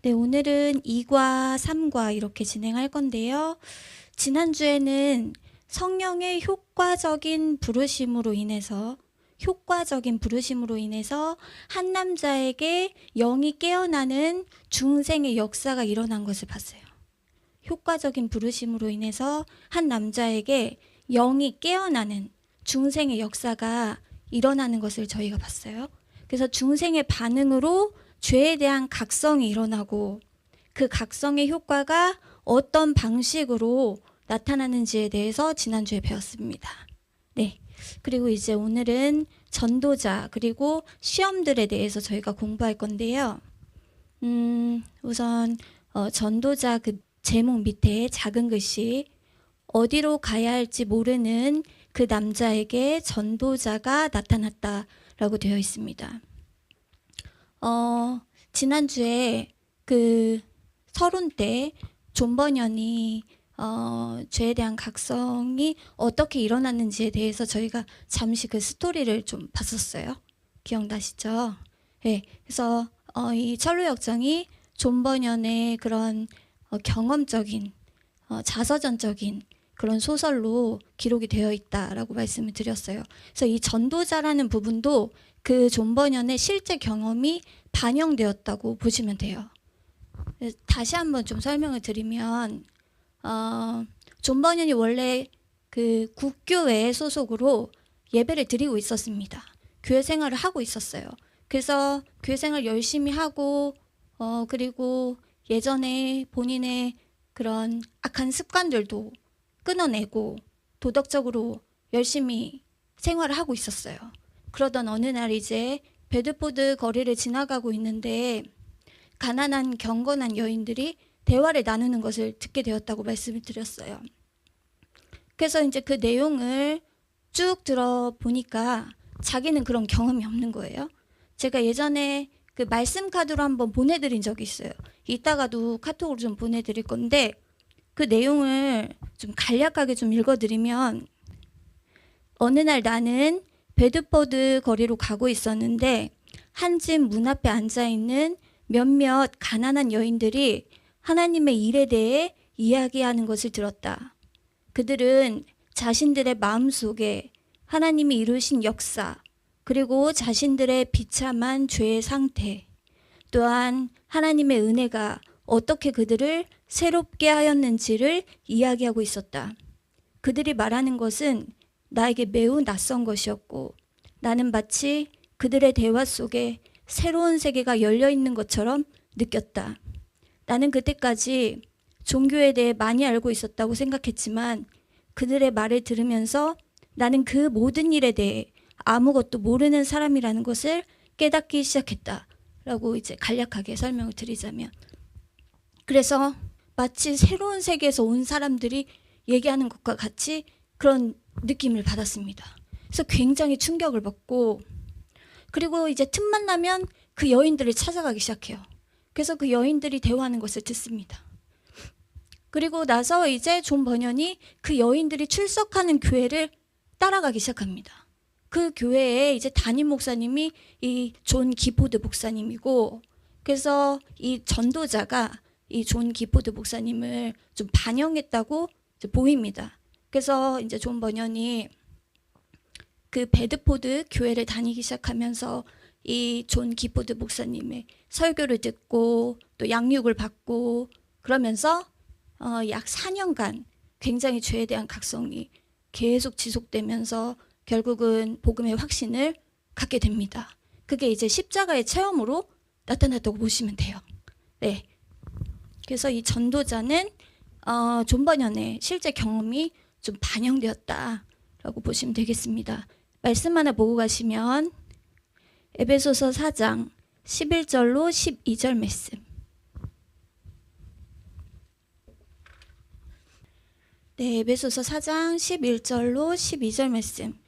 네, 오늘은 2과, 3과 이렇게 진행할 건데요. 지난주에는 성령의 효과적인 부르심으로 인해서 한 남자에게 영이 깨어나는 중생의 역사가 일어난 것을 봤어요. 효과적인 부르심으로 인해서 한 남자에게 영이 깨어나는 중생의 역사가 일어나는 것을 저희가 봤어요. 그래서 중생의 반응으로 죄에 대한 각성이 일어나고 그 각성의 효과가 어떤 방식으로 나타나는지에 대해서 지난주에 배웠습니다. 네. 그리고 이제 오늘은 전도자 그리고 시험들에 대해서 저희가 공부할 건데요. 우선 전도자 그 제목 밑에 작은 글씨 어디로 가야 할지 모르는 그 남자에게 전도자가 나타났다라고 되어 있습니다. 지난주에 그 서론 때 존 버년이 죄에 대한 각성이 어떻게 일어났는지에 대해서 저희가 잠시 그 스토리를 좀 봤었어요. 기억나시죠? 네, 그래서 이 철로역정이 존 버년의 그런 경험적인 자서전적인 그런 소설로 기록이 되어 있다라고 말씀을 드렸어요. 그래서 이 전도자라는 부분도 그 존 버년의 실제 경험이 반영되었다고 보시면 돼요. 다시 한번 좀 설명을 드리면 존 버년이 원래 그 국교회 소속으로 예배를 드리고 있었습니다. 교회 생활을 하고 있었어요. 그래서 교회 생활 열심히 하고 그리고 예전에 본인의 그런 악한 습관들도 끊어내고 도덕적으로 열심히 생활을 하고 있었어요. 그러던 어느 날 이제 베드포드 거리를 지나가고 있는데 가난한 경건한 여인들이 대화를 나누는 것을 듣게 되었다고 말씀을 드렸어요. 그래서 이제 그 내용을 쭉 들어보니까 자기는 그런 경험이 없는 거예요. 제가 예전에 그 말씀 카드로 한번 보내드린 적이 있어요. 이따가도 카톡으로 좀 보내드릴 건데 그 내용을 좀 간략하게 좀 읽어드리면 어느 날 나는 베드포드 거리로 가고 있었는데 한 집 문 앞에 앉아있는 몇몇 가난한 여인들이 하나님의 일에 대해 이야기하는 것을 들었다. 그들은 자신들의 마음속에 하나님이 이루신 역사, 그리고 자신들의 비참한 죄의 상태, 또한 하나님의 은혜가 어떻게 그들을 새롭게 하였는지를 이야기하고 있었다. 그들이 말하는 것은 나에게 매우 낯선 것이었고 나는 마치 그들의 대화 속에 새로운 세계가 열려 있는 것처럼 느꼈다. 나는 그때까지 종교에 대해 많이 알고 있었다고 생각했지만 그들의 말을 들으면서 나는 그 모든 일에 대해 아무것도 모르는 사람이라는 것을 깨닫기 시작했다. 라고 이제 간략하게 설명을 드리자면, 그래서 마치 새로운 세계에서 온 사람들이 얘기하는 것과 같이 그런 느낌을 받았습니다. 그래서 굉장히 충격을 받고, 그리고 이제 틈만 나면 그 여인들을 찾아가기 시작해요. 그래서 그 여인들이 대화하는 것을 듣습니다. 그리고 나서 이제 존 버년이 그 여인들이 출석하는 교회를 따라가기 시작합니다. 그 교회에 이제 담임 목사님이 이 존 기포드 목사님이고, 그래서 이 전도자가 이 존 기포드 목사님을 좀 반영했다고 이제 보입니다. 그래서 이제 존 버년이 그 베드포드 교회를 다니기 시작하면서 이 존 기포드 목사님의 설교를 듣고 또 양육을 받고 그러면서 약 4년간 굉장히 죄에 대한 각성이 계속 지속되면서 결국은 복음의 확신을 갖게 됩니다. 그게 이제 십자가의 체험으로 나타났다고 보시면 돼요. 네. 그래서 이 전도자는 존 버년의 실제 경험이 좀 반영되었다라고 보시면 되겠습니다. 말씀 하나 보고 가시면 에베소서 4장 11절로 12절 말씀. 네, 에베소서 4장 11절로 12절 말씀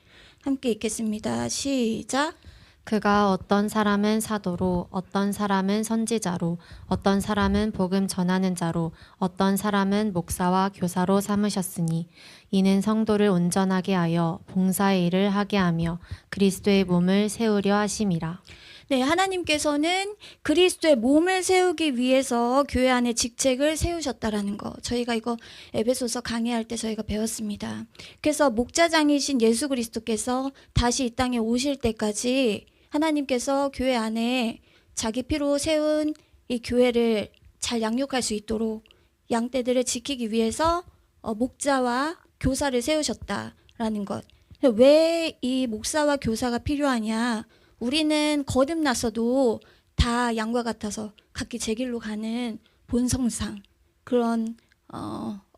함께 읽겠습니다. 시작. 그가 어떤 사람은 사도로, 어떤 사람은 선지자로, 어떤 사람은 복음 전하는 자로, 어떤 사람은 목사와 교사로 삼으셨으니 이는 성도를 온전하게 하여 봉사의 일을 하게 하며 그리스도의 몸을 세우려 하심이라. 네, 하나님께서는 그리스도의 몸을 세우기 위해서 교회 안에 직책을 세우셨다라는 거. 저희가 이거 에베소서 강의할 때 저희가 배웠습니다. 그래서 목자장이신 예수 그리스도께서 다시 이 땅에 오실 때까지 하나님께서 교회 안에 자기 피로 세운 이 교회를 잘 양육할 수 있도록 양떼들을 지키기 위해서 목자와 교사를 세우셨다라는 것. 왜 이 목사와 교사가 필요하냐? 우리는 거듭났어도 다 양과 같아서 각기 제 길로 가는 본성상 그런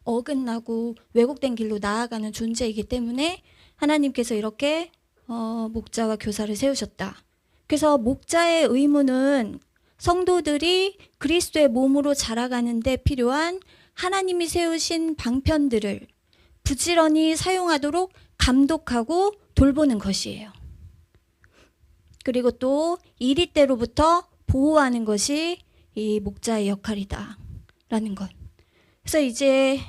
어긋나고 왜곡된 길로 나아가는 존재이기 때문에 하나님께서 이렇게 목자와 교사를 세우셨다. 그래서 목자의 의무는 성도들이 그리스도의 몸으로 자라가는 데 필요한 하나님이 세우신 방편들을 부지런히 사용하도록 감독하고 돌보는 것이에요. 그리고 또 이리 때로부터 보호하는 것이 이 목자의 역할이다라는 것. 그래서 이제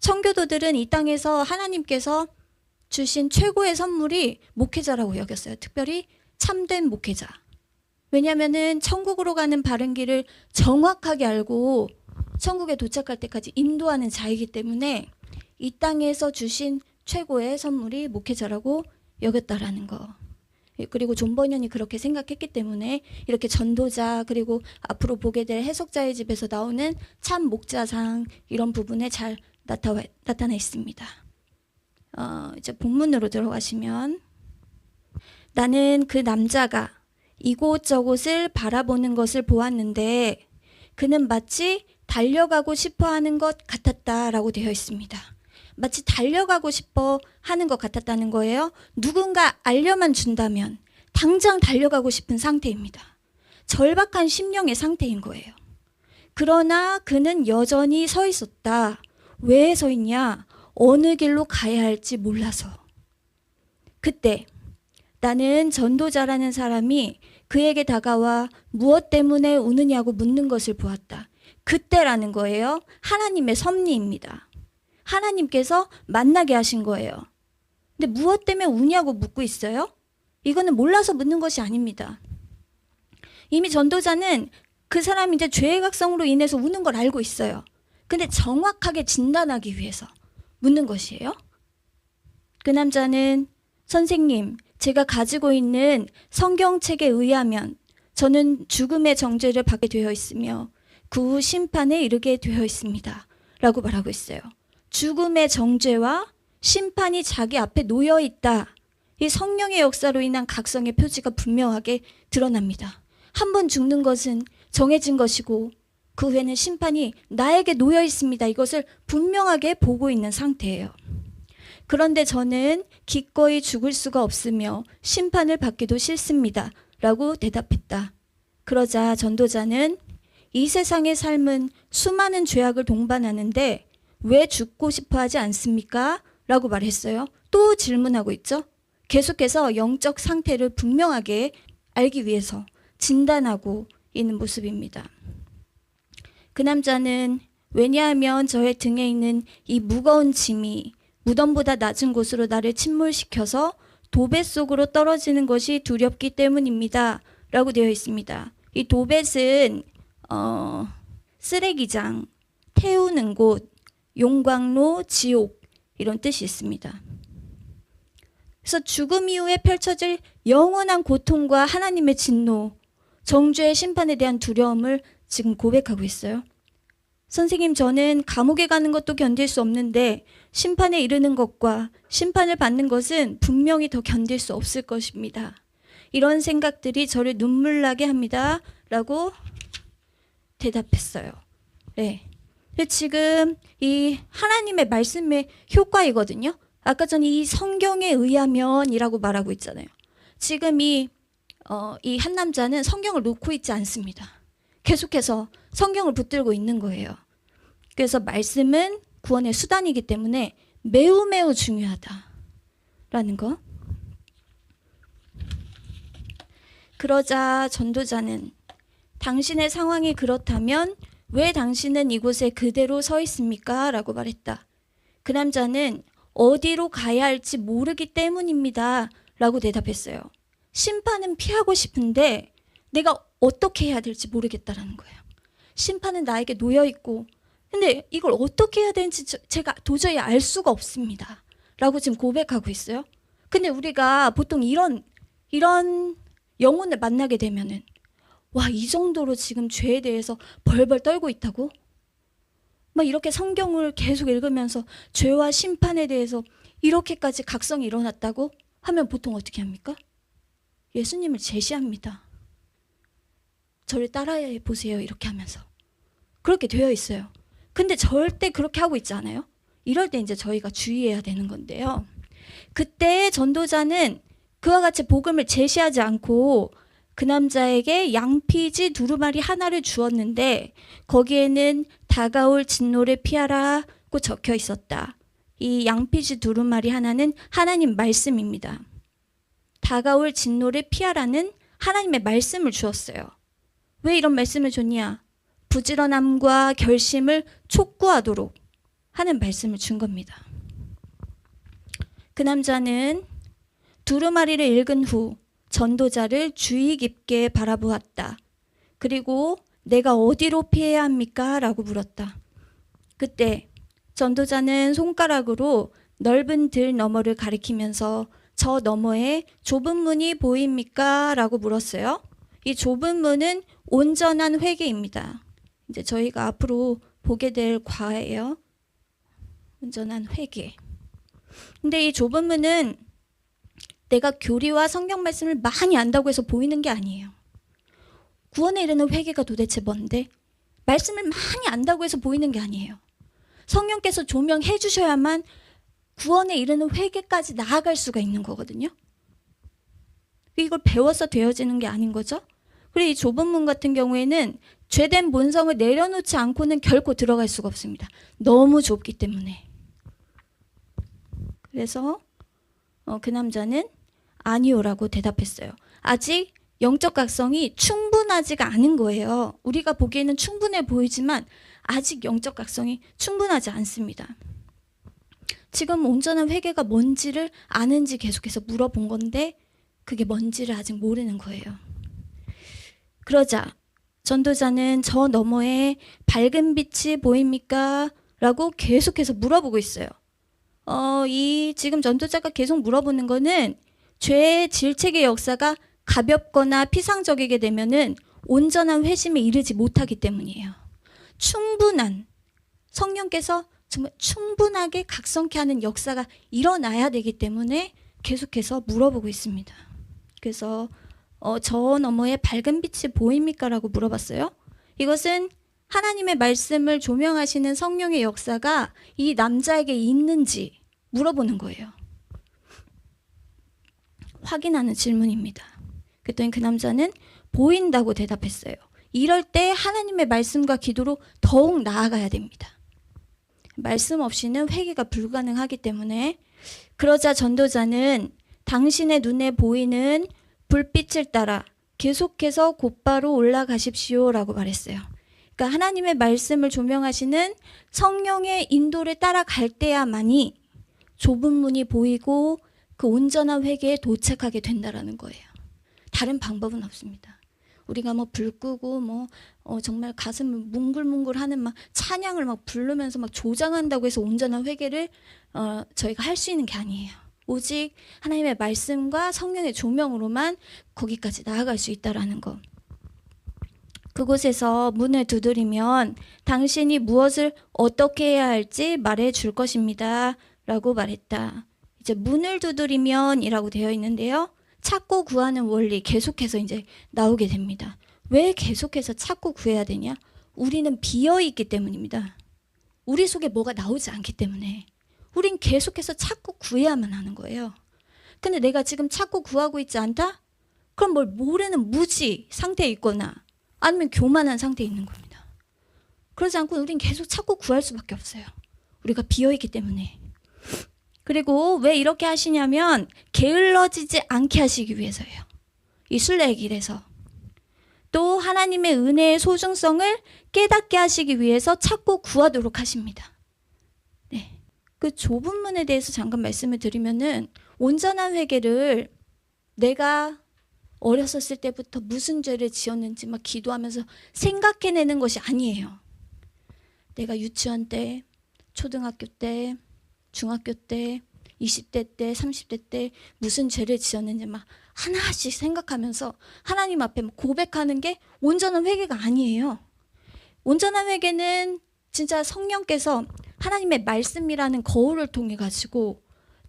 청교도들은 이 땅에서 하나님께서 주신 최고의 선물이 목회자라고 여겼어요. 특별히 참된 목회자. 왜냐하면은 천국으로 가는 바른 길을 정확하게 알고 천국에 도착할 때까지 인도하는 자이기 때문에 이 땅에서 주신 최고의 선물이 목회자라고 여겼다라는 거. 그리고 존 버년이 그렇게 생각했기 때문에 이렇게 전도자 그리고 앞으로 보게 될 해석자의 집에서 나오는 참 목자상 이런 부분에 잘 나타나 있습니다. 이제 본문으로 들어가시면 나는 그 남자가 이곳저곳을 바라보는 것을 보았는데 그는 마치 달려가고 싶어 하는 것 같았다라고 되어 있습니다. 마치 달려가고 싶어 하는 것 같았다는 거예요. 누군가 알려만 준다면 당장 달려가고 싶은 상태입니다. 절박한 심령의 상태인 거예요. 그러나 그는 여전히 서 있었다. 왜 서 있냐? 어느 길로 가야 할지 몰라서. 그때 나는 전도자라는 사람이 그에게 다가와 무엇 때문에 우느냐고 묻는 것을 보았다. 그때라는 거예요. 하나님의 섭리입니다. 하나님께서 만나게 하신 거예요. 근데 무엇 때문에 우냐고 묻고 있어요? 이거는 몰라서 묻는 것이 아닙니다. 이미 전도자는 그 사람이 이제 죄의 각성으로 인해서 우는 걸 알고 있어요. 근데 정확하게 진단하기 위해서 묻는 것이에요. 그 남자는 선생님, 제가 가지고 있는 성경책에 의하면 저는 죽음의 정죄를 받게 되어 있으며 그 후 심판에 이르게 되어 있습니다. 라고 말하고 있어요. 죽음의 정죄와 심판이 자기 앞에 놓여 있다. 이 성령의 역사로 인한 각성의 표지가 분명하게 드러납니다. 한 번 죽는 것은 정해진 것이고 그 후에는 심판이 나에게 놓여 있습니다. 이것을 분명하게 보고 있는 상태예요. 그런데 저는 기꺼이 죽을 수가 없으며 심판을 받기도 싫습니다. 라고 대답했다. 그러자 전도자는 이 세상의 삶은 수많은 죄악을 동반하는데 왜 죽고 싶어 하지 않습니까? 라고 말했어요. 또 질문하고 있죠. 계속해서 영적 상태를 분명하게 알기 위해서 진단하고 있는 모습입니다. 그 남자는 왜냐하면 저의 등에 있는 이 무거운 짐이 무덤보다 낮은 곳으로 나를 침몰시켜서 도배 속으로 떨어지는 것이 두렵기 때문입니다. 라고 되어 있습니다. 이 도뱃은 쓰레기장, 태우는 곳, 용광로, 지옥 이런 뜻이 있습니다. 그래서 죽음 이후에 펼쳐질 영원한 고통과 하나님의 진노, 정죄의 심판에 대한 두려움을 지금 고백하고 있어요. 선생님, 저는 감옥에 가는 것도 견딜 수 없는데 심판에 이르는 것과 심판을 받는 것은 분명히 더 견딜 수 없을 것입니다. 이런 생각들이 저를 눈물 나게 합니다. 라고 대답했어요. 네. 지금 이 하나님의 말씀의 효과이거든요. 아까 전에 이 성경에 의하면이라고 말하고 있잖아요. 지금 이 한 남자는 성경을 놓고 있지 않습니다. 계속해서 성경을 붙들고 있는 거예요. 그래서 말씀은 구원의 수단이기 때문에 매우 매우 중요하다라는 거. 그러자 전도자는 당신의 상황이 그렇다면 왜 당신은 이곳에 그대로 서 있습니까? 라고 말했다. 그 남자는 어디로 가야 할지 모르기 때문입니다. 라고 대답했어요. 심판은 피하고 싶은데 내가 어떻게 해야 될지 모르겠다라는 거예요. 심판은 나에게 놓여 있고 근데 이걸 어떻게 해야 되는지 제가 도저히 알 수가 없습니다. 라고 지금 고백하고 있어요. 근데 우리가 보통 이런 영혼을 만나게 되면은 와, 이 정도로 지금 죄에 대해서 벌벌 떨고 있다고? 막 이렇게 성경을 계속 읽으면서 죄와 심판에 대해서 이렇게까지 각성이 일어났다고 하면 보통 어떻게 합니까? 예수님을 제시합니다. 저를 따라해 보세요. 이렇게 하면서. 그렇게 되어 있어요. 근데 절대 그렇게 하고 있지 않아요? 이럴 때 이제 저희가 주의해야 되는 건데요. 그때 전도자는 그와 같이 복음을 제시하지 않고 그 남자에게 양피지 두루마리 하나를 주었는데 거기에는 다가올 진노를 피하라고 적혀 있었다. 이 양피지 두루마리 하나는 하나님 말씀입니다. 다가올 진노를 피하라는 하나님의 말씀을 주었어요. 왜 이런 말씀을 줬냐? 부지런함과 결심을 촉구하도록 하는 말씀을 준 겁니다. 그 남자는 두루마리를 읽은 후 전도자를 주의 깊게 바라보았다. 그리고 내가 어디로 피해야 합니까? 라고 물었다. 그때 전도자는 손가락으로 넓은 들 너머를 가리키면서 저 너머에 좁은 문이 보입니까? 라고 물었어요. 이 좁은 문은 온전한 회개입니다. 이제 저희가 앞으로 보게 될 과예요. 온전한 회개. 근데 이 좁은 문은 내가 교리와 성경 말씀을 많이 안다고 해서 보이는 게 아니에요. 구원에 이르는 회개가 도대체 뭔데? 말씀을 많이 안다고 해서 보이는 게 아니에요. 성령께서 조명해 주셔야만 구원에 이르는 회개까지 나아갈 수가 있는 거거든요. 이걸 배워서 되어지는 게 아닌 거죠. 그리고 이 좁은 문 같은 경우에는 죄된 본성을 내려놓지 않고는 결코 들어갈 수가 없습니다. 너무 좁기 때문에. 그래서 그 남자는 아니오라고 대답했어요. 아직 영적 각성이 충분하지가 않은 거예요. 우리가 보기에는 충분해 보이지만 아직 영적 각성이 충분하지 않습니다. 지금 온전한 회개가 뭔지를 아는지 계속해서 물어본 건데 그게 뭔지를 아직 모르는 거예요. 그러자 전도자는 저 너머에 밝은 빛이 보입니까? 라고 계속해서 물어보고 있어요. 이 지금 전도자가 계속 물어보는 거는 죄의 질책의 역사가 가볍거나 피상적이게 되면은 온전한 회심에 이르지 못하기 때문이에요. 충분한 성령께서 정말 충분하게 각성케 하는 역사가 일어나야 되기 때문에 계속해서 물어보고 있습니다. 그래서 저 너머에 밝은 빛이 보입니까? 라고 물어봤어요. 이것은 하나님의 말씀을 조명하시는 성령의 역사가 이 남자에게 있는지 물어보는 거예요. 확인하는 질문입니다. 그랬더니 그 남자는 보인다고 대답했어요. 이럴 때 하나님의 말씀과 기도로 더욱 나아가야 됩니다. 말씀 없이는 회개가 불가능하기 때문에 그러자 전도자는 당신의 눈에 보이는 불빛을 따라 계속해서 곧바로 올라가십시오 라고 말했어요. 그러니까 하나님의 말씀을 조명하시는 성령의 인도를 따라갈 때야만이 좁은 문이 보이고 그 온전한 회개에 도착하게 된다라는 거예요. 다른 방법은 없습니다. 우리가 뭐 불 끄고 정말 가슴을 뭉글뭉글하는 막 찬양을 막 부르면서 막 조장한다고 해서 온전한 회개를 저희가 할 수 있는 게 아니에요. 오직 하나님의 말씀과 성령의 조명으로만 거기까지 나아갈 수 있다라는 거. 그곳에서 문을 두드리면 당신이 무엇을 어떻게 해야 할지 말해 줄 것입니다. 라고 말했다. 이제 문을 두드리면 이라고 되어 있는데요. 찾고 구하는 원리 계속해서 이제 나오게 됩니다. 왜 계속해서 찾고 구해야 되냐? 우리는 비어있기 때문입니다. 우리 속에 뭐가 나오지 않기 때문에 우린 계속해서 찾고 구해야만 하는 거예요. 근데 내가 지금 찾고 구하고 있지 않다? 그럼 뭘 모르는 무지 상태에 있거나 아니면 교만한 상태에 있는 겁니다. 그러지 않고 우린 계속 찾고 구할 수밖에 없어요. 우리가 비어있기 때문에. 그리고 왜 이렇게 하시냐면 게을러지지 않게 하시기 위해서예요. 이 순례의 길에서. 또 하나님의 은혜의 소중성을 깨닫게 하시기 위해서 찾고 구하도록 하십니다. 네. 그 좁은 문에 대해서 잠깐 말씀을 드리면은 온전한 회개를 내가 어렸었을 때부터 무슨 죄를 지었는지 막 기도하면서 생각해내는 것이 아니에요. 내가 유치원 때, 초등학교 때, 중학교 때, 20대 때, 30대 때 무슨 죄를 지었는지 막 하나씩 생각하면서 하나님 앞에 고백하는 게 온전한 회개가 아니에요. 온전한 회개는 진짜 성령께서 하나님의 말씀이라는 거울을 통해 가지고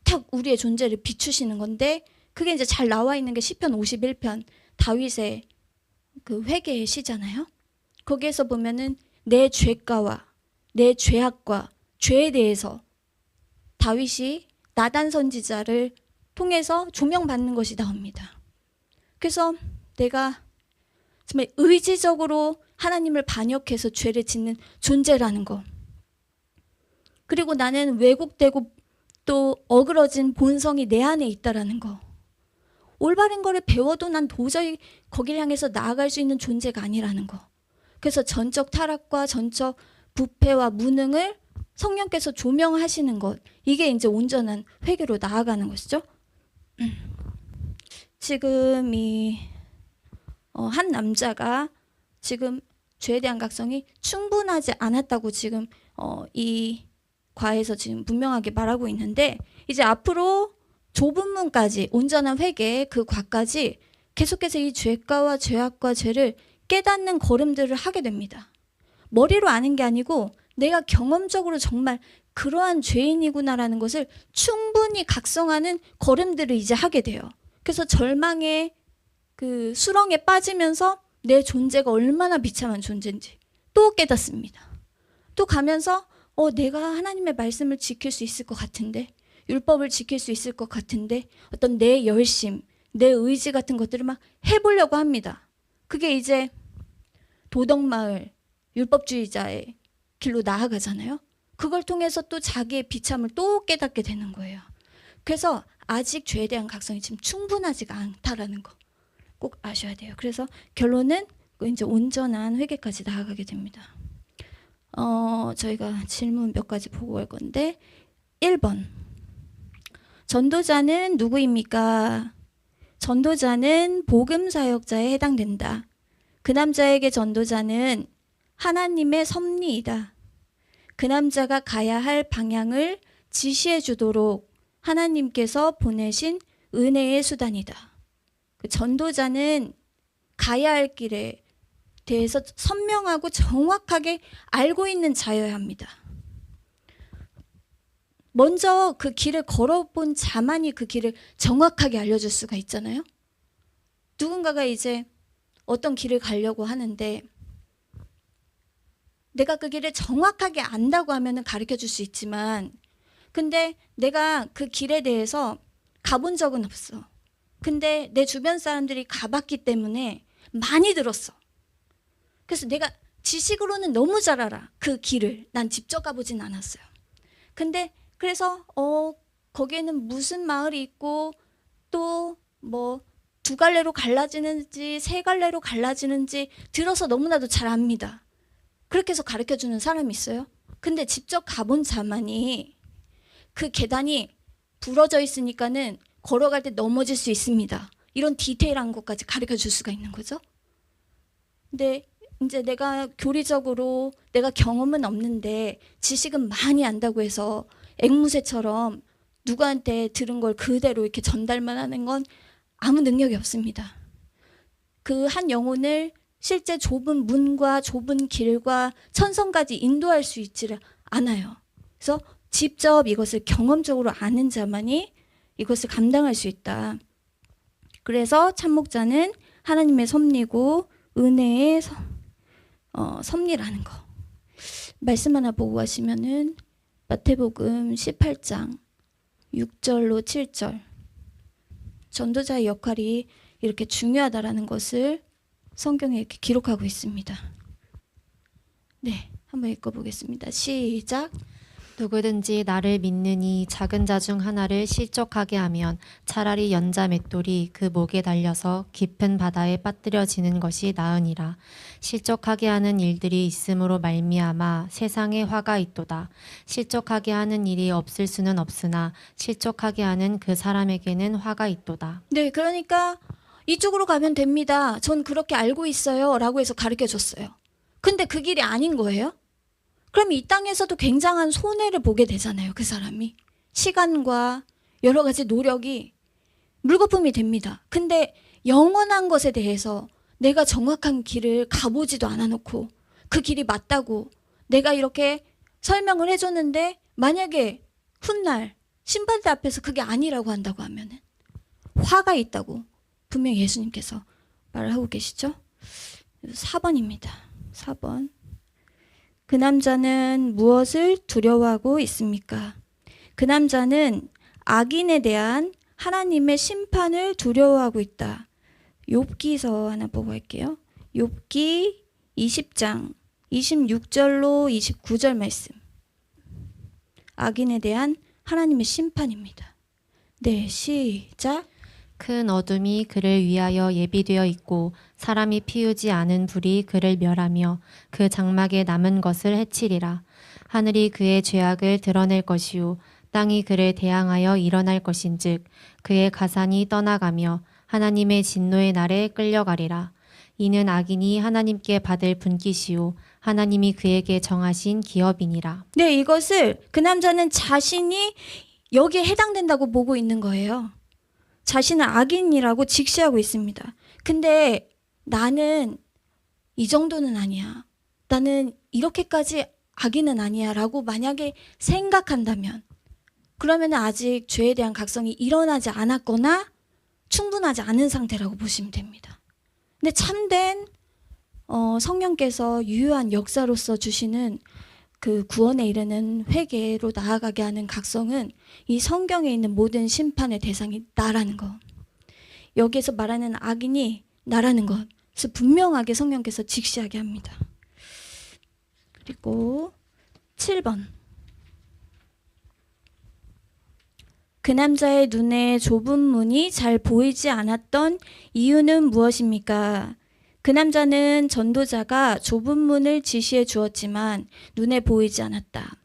탁 우리의 존재를 비추시는 건데, 그게 이제 잘 나와 있는 게 시편 51편 다윗의 그 회개의 시잖아요. 거기에서 보면은 내 죄가와 내 죄악과 죄에 대해서 다윗이 나단 선지자를 통해서 조명받는 것이 나옵니다. 그래서 내가 정말 의지적으로 하나님을 반역해서 죄를 짓는 존재라는 거, 그리고 나는 왜곡되고 또 어그러진 본성이 내 안에 있다라는 거, 올바른 거를 배워도 난 도저히 거기를 향해서 나아갈 수 있는 존재가 아니라는 거. 그래서 전적 타락과 전적 부패와 무능을 성령께서 조명하시는 것, 이게 이제 온전한 회개로 나아가는 것이죠. 지금 한 남자가 지금 죄에 대한 각성이 충분하지 않았다고 지금 이 과에서 지금 분명하게 말하고 있는데, 이제 앞으로 좁은 문까지 온전한 회개 그 과까지 계속해서 이 죄가와 죄악과 죄를 깨닫는 걸음들을 하게 됩니다. 머리로 아는 게 아니고 내가 경험적으로 정말 그러한 죄인이구나라는 것을 충분히 각성하는 걸음들을 이제 하게 돼요. 그래서 절망의 그 수렁에 빠지면서 내 존재가 얼마나 비참한 존재인지 또 깨닫습니다. 또 가면서 내가 하나님의 말씀을 지킬 수 있을 것 같은데, 율법을 지킬 수 있을 것 같은데, 어떤 내 열심, 내 의지 같은 것들을 막 해보려고 합니다. 그게 이제 도덕마을, 율법주의자의 길로 나아가잖아요. 그걸 통해서 또 자기의 비참을 또 깨닫게 되는 거예요. 그래서 아직 죄에 대한 각성이 지금 충분하지가 않다라는 거 꼭 아셔야 돼요. 그래서 결론은 이제 온전한 회개까지 나아가게 됩니다. 저희가 질문 몇 가지 보고 갈 건데, 1번. 전도자는 누구입니까? 전도자는 복음 사역자에 해당된다. 그 남자에게 전도자는 하나님의 섭리이다. 그 남자가 가야 할 방향을 지시해 주도록 하나님께서 보내신 은혜의 수단이다. 그 전도자는 가야 할 길에 대해서 선명하고 정확하게 알고 있는 자여야 합니다. 먼저 그 길을 걸어본 자만이 그 길을 정확하게 알려줄 수가 있잖아요. 누군가가 이제 어떤 길을 가려고 하는데 내가 그 길을 정확하게 안다고 하면 가르쳐 줄 수 있지만, 근데 내가 그 길에 대해서 가본 적은 없어. 근데 내 주변 사람들이 가봤기 때문에 많이 들었어. 그래서 내가 지식으로는 너무 잘 알아. 그 길을. 난 직접 가보진 않았어요. 근데 그래서 거기에는 무슨 마을이 있고 또 뭐 2갈래로 갈라지는지 3갈래로 갈라지는지 들어서 너무나도 잘 압니다. 그렇게 해서 가르쳐주는 사람이 있어요. 근데 직접 가본 자만이 그 계단이 부러져 있으니까는 걸어갈 때 넘어질 수 있습니다. 이런 디테일한 것까지 가르쳐줄 수가 있는 거죠. 근데 이제 내가 교리적으로 내가 경험은 없는데 지식은 많이 안다고 해서 앵무새처럼 누구한테 들은 걸 그대로 이렇게 전달만 하는 건 아무 능력이 없습니다. 그 한 영혼을 실제 좁은 문과 좁은 길과 천성까지 인도할 수 있지를 않아요. 그래서 직접 이것을 경험적으로 아는 자만이 이것을 감당할 수 있다. 그래서 참목자는 하나님의 섭리고 은혜의 섭리라는 거. 말씀 하나 보고 가시면은 마태복음 18장 6절로 7절. 전도자의 역할이 이렇게 중요하다라는 것을 성경에 이렇게 기록하고 있습니다. 네, 한번 읽어보겠습니다. 시작. 누구든지 나를 믿느니 작은 자 중 하나를 실족하게 하면 차라리 연자 맷돌이 그 목에 달려서 깊은 바다에 빠뜨려지는 것이 나으니라. 실족하게 하는 일들이 있음으로 말미암아 세상에 화가 있도다. 실족하게 하는 일이 없을 수는 없으나 실족하게 하는 그 사람에게는 화가 있도다. 네, 그러니까 이쪽으로 가면 됩니다. 전 그렇게 알고 있어요. 라고 해서 가르쳐 줬어요. 근데 그 길이 아닌 거예요? 그럼 이 땅에서도 굉장한 손해를 보게 되잖아요. 그 사람이. 시간과 여러 가지 노력이 물거품이 됩니다. 근데 영원한 것에 대해서 내가 정확한 길을 가보지도 않아놓고 그 길이 맞다고 내가 이렇게 설명을 해줬는데 만약에 훗날 심판대 앞에서 그게 아니라고 한다고 하면은 화가 있다고 분명히 예수님께서 말을 하고 계시죠. 4번입니다. 4번. 그 남자는 무엇을 두려워하고 있습니까? 그 남자는 악인에 대한 하나님의 심판을 두려워하고 있다. 욥기서 하나 보고 할게요. 욥기 20장 26절로 29절 말씀. 악인에 대한 하나님의 심판입니다. 네, 시작. 큰 어둠이 그를 위하여 예비되어 있고 사람이 피우지 않은 불이 그를 멸하며 그 장막에 남은 것을 해치리라. 하늘이 그의 죄악을 드러낼 것이요 땅이 그를 대항하여 일어날 것인즉 그의 가산이 떠나가며 하나님의 진노의 날에 끌려가리라. 이는 악인이 하나님께 받을 분깃이요 하나님이 그에게 정하신 기업이니라. 네, 이것을 그 남자는 자신이 여기에 해당된다고 보고 있는 거예요. 자신은 악인이라고 직시하고 있습니다. 근데 나는 이 정도는 아니야. 나는 이렇게까지 악인은 아니야 라고 만약에 생각한다면 그러면 아직 죄에 대한 각성이 일어나지 않았거나 충분하지 않은 상태라고 보시면 됩니다. 근데 참된 성령께서 유효한 역사로서 주시는 그 구원에 이르는 회개로 나아가게 하는 각성은 이 성경에 있는 모든 심판의 대상이 나라는 것. 여기에서 말하는 악인이 나라는 것을 분명하게 성령께서 직시하게 합니다. 그리고 7번. 그 남자의 눈에 좁은 문이 잘 보이지 않았던 이유는 무엇입니까? 그 남자는 전도자가 좁은 문을 지시해 주었지만 눈에 보이지 않았다.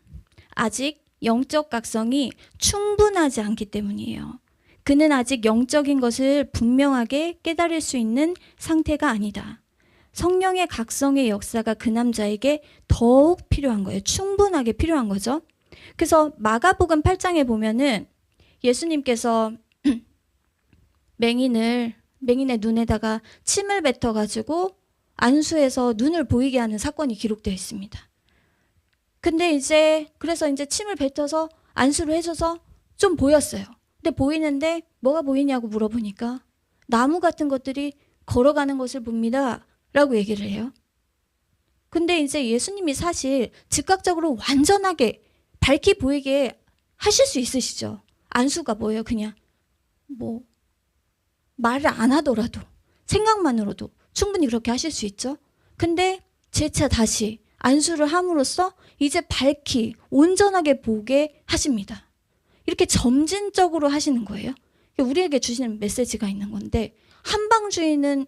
아직 영적 각성이 충분하지 않기 때문이에요. 그는 아직 영적인 것을 분명하게 깨달을 수 있는 상태가 아니다. 성령의 각성의 역사가 그 남자에게 더욱 필요한 거예요. 충분하게 필요한 거죠. 그래서 마가복음 8장에 보면은 예수님께서 맹인의 눈에다가 침을 뱉어가지고 안수해서 눈을 보이게 하는 사건이 기록되어 있습니다. 근데 그래서 침을 뱉어서 안수를 해줘서 좀 보였어요. 근데 보이는데 뭐가 보이냐고 물어보니까 나무 같은 것들이 걸어가는 것을 봅니다. 라고 얘기를 해요. 근데 예수님이 사실 즉각적으로 완전하게 밝히 보이게 하실 수 있으시죠. 안수가 뭐예요? 그냥 말을 안 하더라도 생각만으로도 충분히 그렇게 하실 수 있죠. 근데 재차 다시 안수를 함으로써 이제 밝히 온전하게 보게 하십니다. 이렇게 점진적으로 하시는 거예요. 우리에게 주시는 메시지가 있는 건데 한방주의는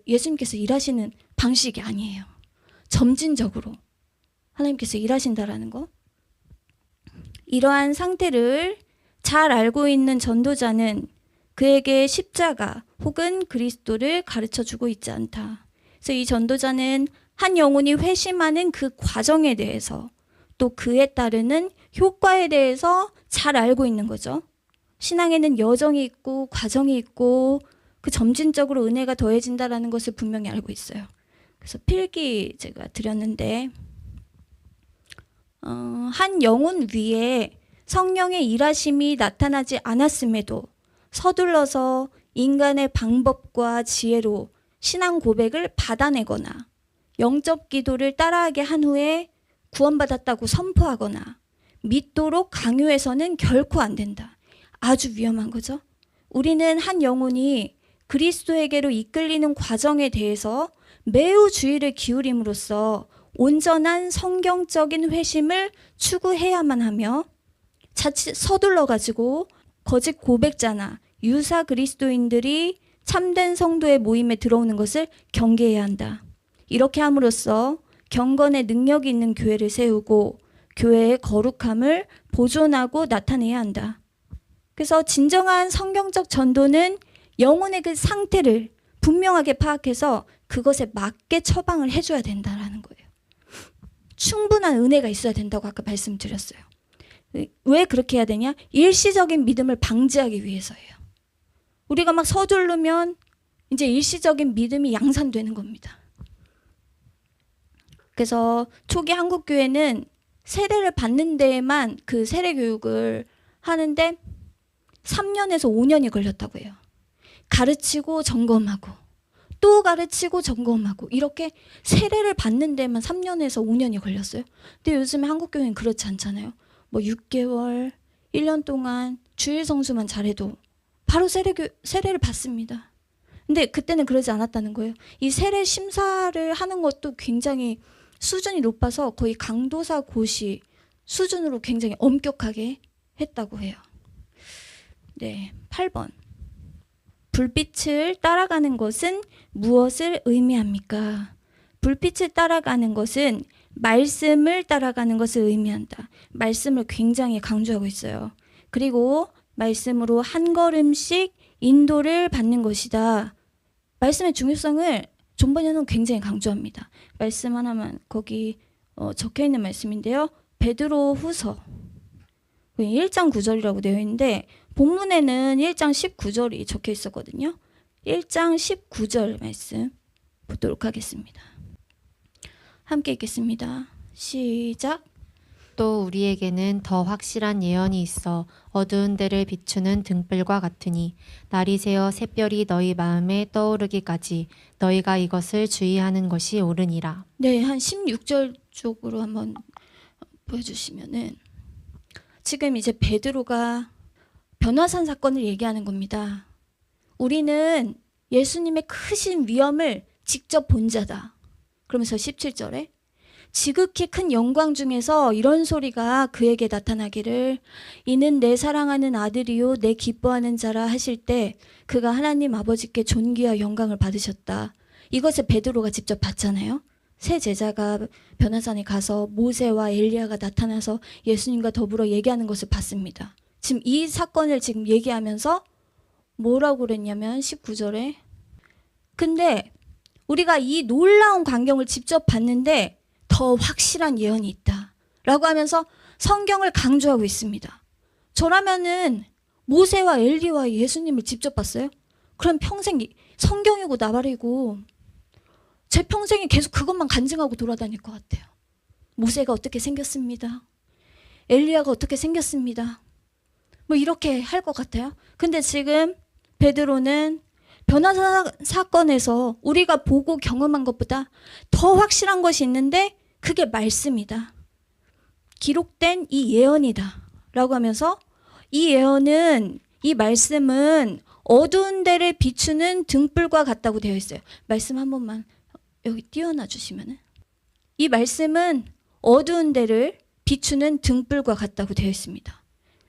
예수님께서 일하시는 방식이 아니에요. 점진적으로 하나님께서 일하신다라는 거. 이러한 상태를 잘 알고 있는 전도자는 그에게 십자가 혹은 그리스도를 가르쳐주고 있지 않다. 그래서 이 전도자는 한 영혼이 회심하는 그 과정에 대해서 또 그에 따르는 효과에 대해서 잘 알고 있는 거죠. 신앙에는 여정이 있고 과정이 있고 그 점진적으로 은혜가 더해진다라는 것을 분명히 알고 있어요. 그래서 필기 제가 드렸는데 한 영혼 위에 성령의 일하심이 나타나지 않았음에도 서둘러서 인간의 방법과 지혜로 신앙 고백을 받아내거나 영적 기도를 따라하게 한 후에 구원받았다고 선포하거나 믿도록 강요해서는 결코 안 된다. 아주 위험한 거죠. 우리는 한 영혼이 그리스도에게로 이끌리는 과정에 대해서 매우 주의를 기울임으로써 온전한 성경적인 회심을 추구해야만 하며 자칫 서둘러가지고 거짓 고백자나 유사 그리스도인들이 참된 성도의 모임에 들어오는 것을 경계해야 한다. 이렇게 함으로써 경건의 능력이 있는 교회를 세우고 교회의 거룩함을 보존하고 나타내야 한다. 그래서 진정한 성경적 전도는 영혼의 그 상태를 분명하게 파악해서 그것에 맞게 처방을 해줘야 된다라는 거예요. 충분한 은혜가 있어야 된다고 아까 말씀드렸어요. 왜 그렇게 해야 되냐? 일시적인 믿음을 방지하기 위해서예요. 우리가 막 서두르면 이제 일시적인 믿음이 양산되는 겁니다. 그래서 초기 한국교회는 세례를 받는 데에만 그 세례 교육을 하는데 3년에서 5년이 걸렸다고 해요. 가르치고 점검하고 또 가르치고 점검하고 이렇게 세례를 받는 데만 3년에서 5년이 걸렸어요. 근데 요즘에 한국교회는 그렇지 않잖아요. 뭐 6개월, 1년 동안 주일 성수만 잘해도 바로 세례를 받습니다. 근데 그때는 그러지 않았다는 거예요. 이 세례 심사를 하는 것도 굉장히 수준이 높아서 거의 강도사 고시 수준으로 굉장히 엄격하게 했다고 해요. 네, 8번. 불빛을 따라가는 것은 무엇을 의미합니까? 불빛을 따라가는 것은 말씀을 따라가는 것을 의미한다. 말씀을 굉장히 강조하고 있어요. 그리고 말씀으로 한 걸음씩 인도를 받는 것이다. 말씀의 중요성을 존 번역은 굉장히 강조합니다. 말씀 하나만 거기 적혀 있는 말씀인데요. 베드로 후서 1장 9절이라고 되어 있는데 본문에는 1장 19절이 적혀 있었거든요. 1장 19절 말씀 보도록 하겠습니다. 함께 읽겠습니다. 시작. 또 우리에게는 더 확실한 예언이 있어 어두운 데를 비추는 등불과 같으니 날이 새어 샛별이 너희 마음에 떠오르기까지 너희가 이것을 주의하는 것이 옳으니라. 네, 한 16절 쪽으로 한번 보여주시면은 지금 이제 베드로가 변화산 사건을 얘기하는 겁니다. 우리는 예수님의 크신 위엄을 직접 본 자다. 그러면서 17절에 지극히 큰 영광 중에서 이런 소리가 그에게 나타나기를 이는 내 사랑하는 아들이요 내 기뻐하는 자라 하실 때 그가 하나님 아버지께 존귀와 영광을 받으셨다. 이것을 베드로가 직접 봤잖아요. 세 제자가 변화산에 가서 모세와 엘리야가 나타나서 예수님과 더불어 얘기하는 것을 봤습니다. 지금 이 사건을 지금 얘기하면서 뭐라고 그랬냐면 19절에 근데 우리가 이 놀라운 광경을 직접 봤는데 더 확실한 예언이 있다 라고 하면서 성경을 강조하고 있습니다. 저라면은 모세와 엘리와 예수님을 직접 봤어요? 그럼 평생 성경이고 나발이고 제 평생에 계속 그것만 간증하고 돌아다닐 것 같아요. 모세가 어떻게 생겼습니다. 엘리야가 어떻게 생겼습니다. 뭐 이렇게 할 것 같아요. 근데 지금 베드로는 변화 사건에서 우리가 보고 경험한 것보다 더 확실한 것이 있는데 그게 말씀이다. 기록된 이 예언이다. 라고 하면서 이 예언은 이 말씀은 어두운 데를 비추는 등불과 같다고 되어 있어요. 말씀 한 번만 여기 띄워놔 주시면은 이 말씀은 어두운 데를 비추는 등불과 같다고 되어 있습니다.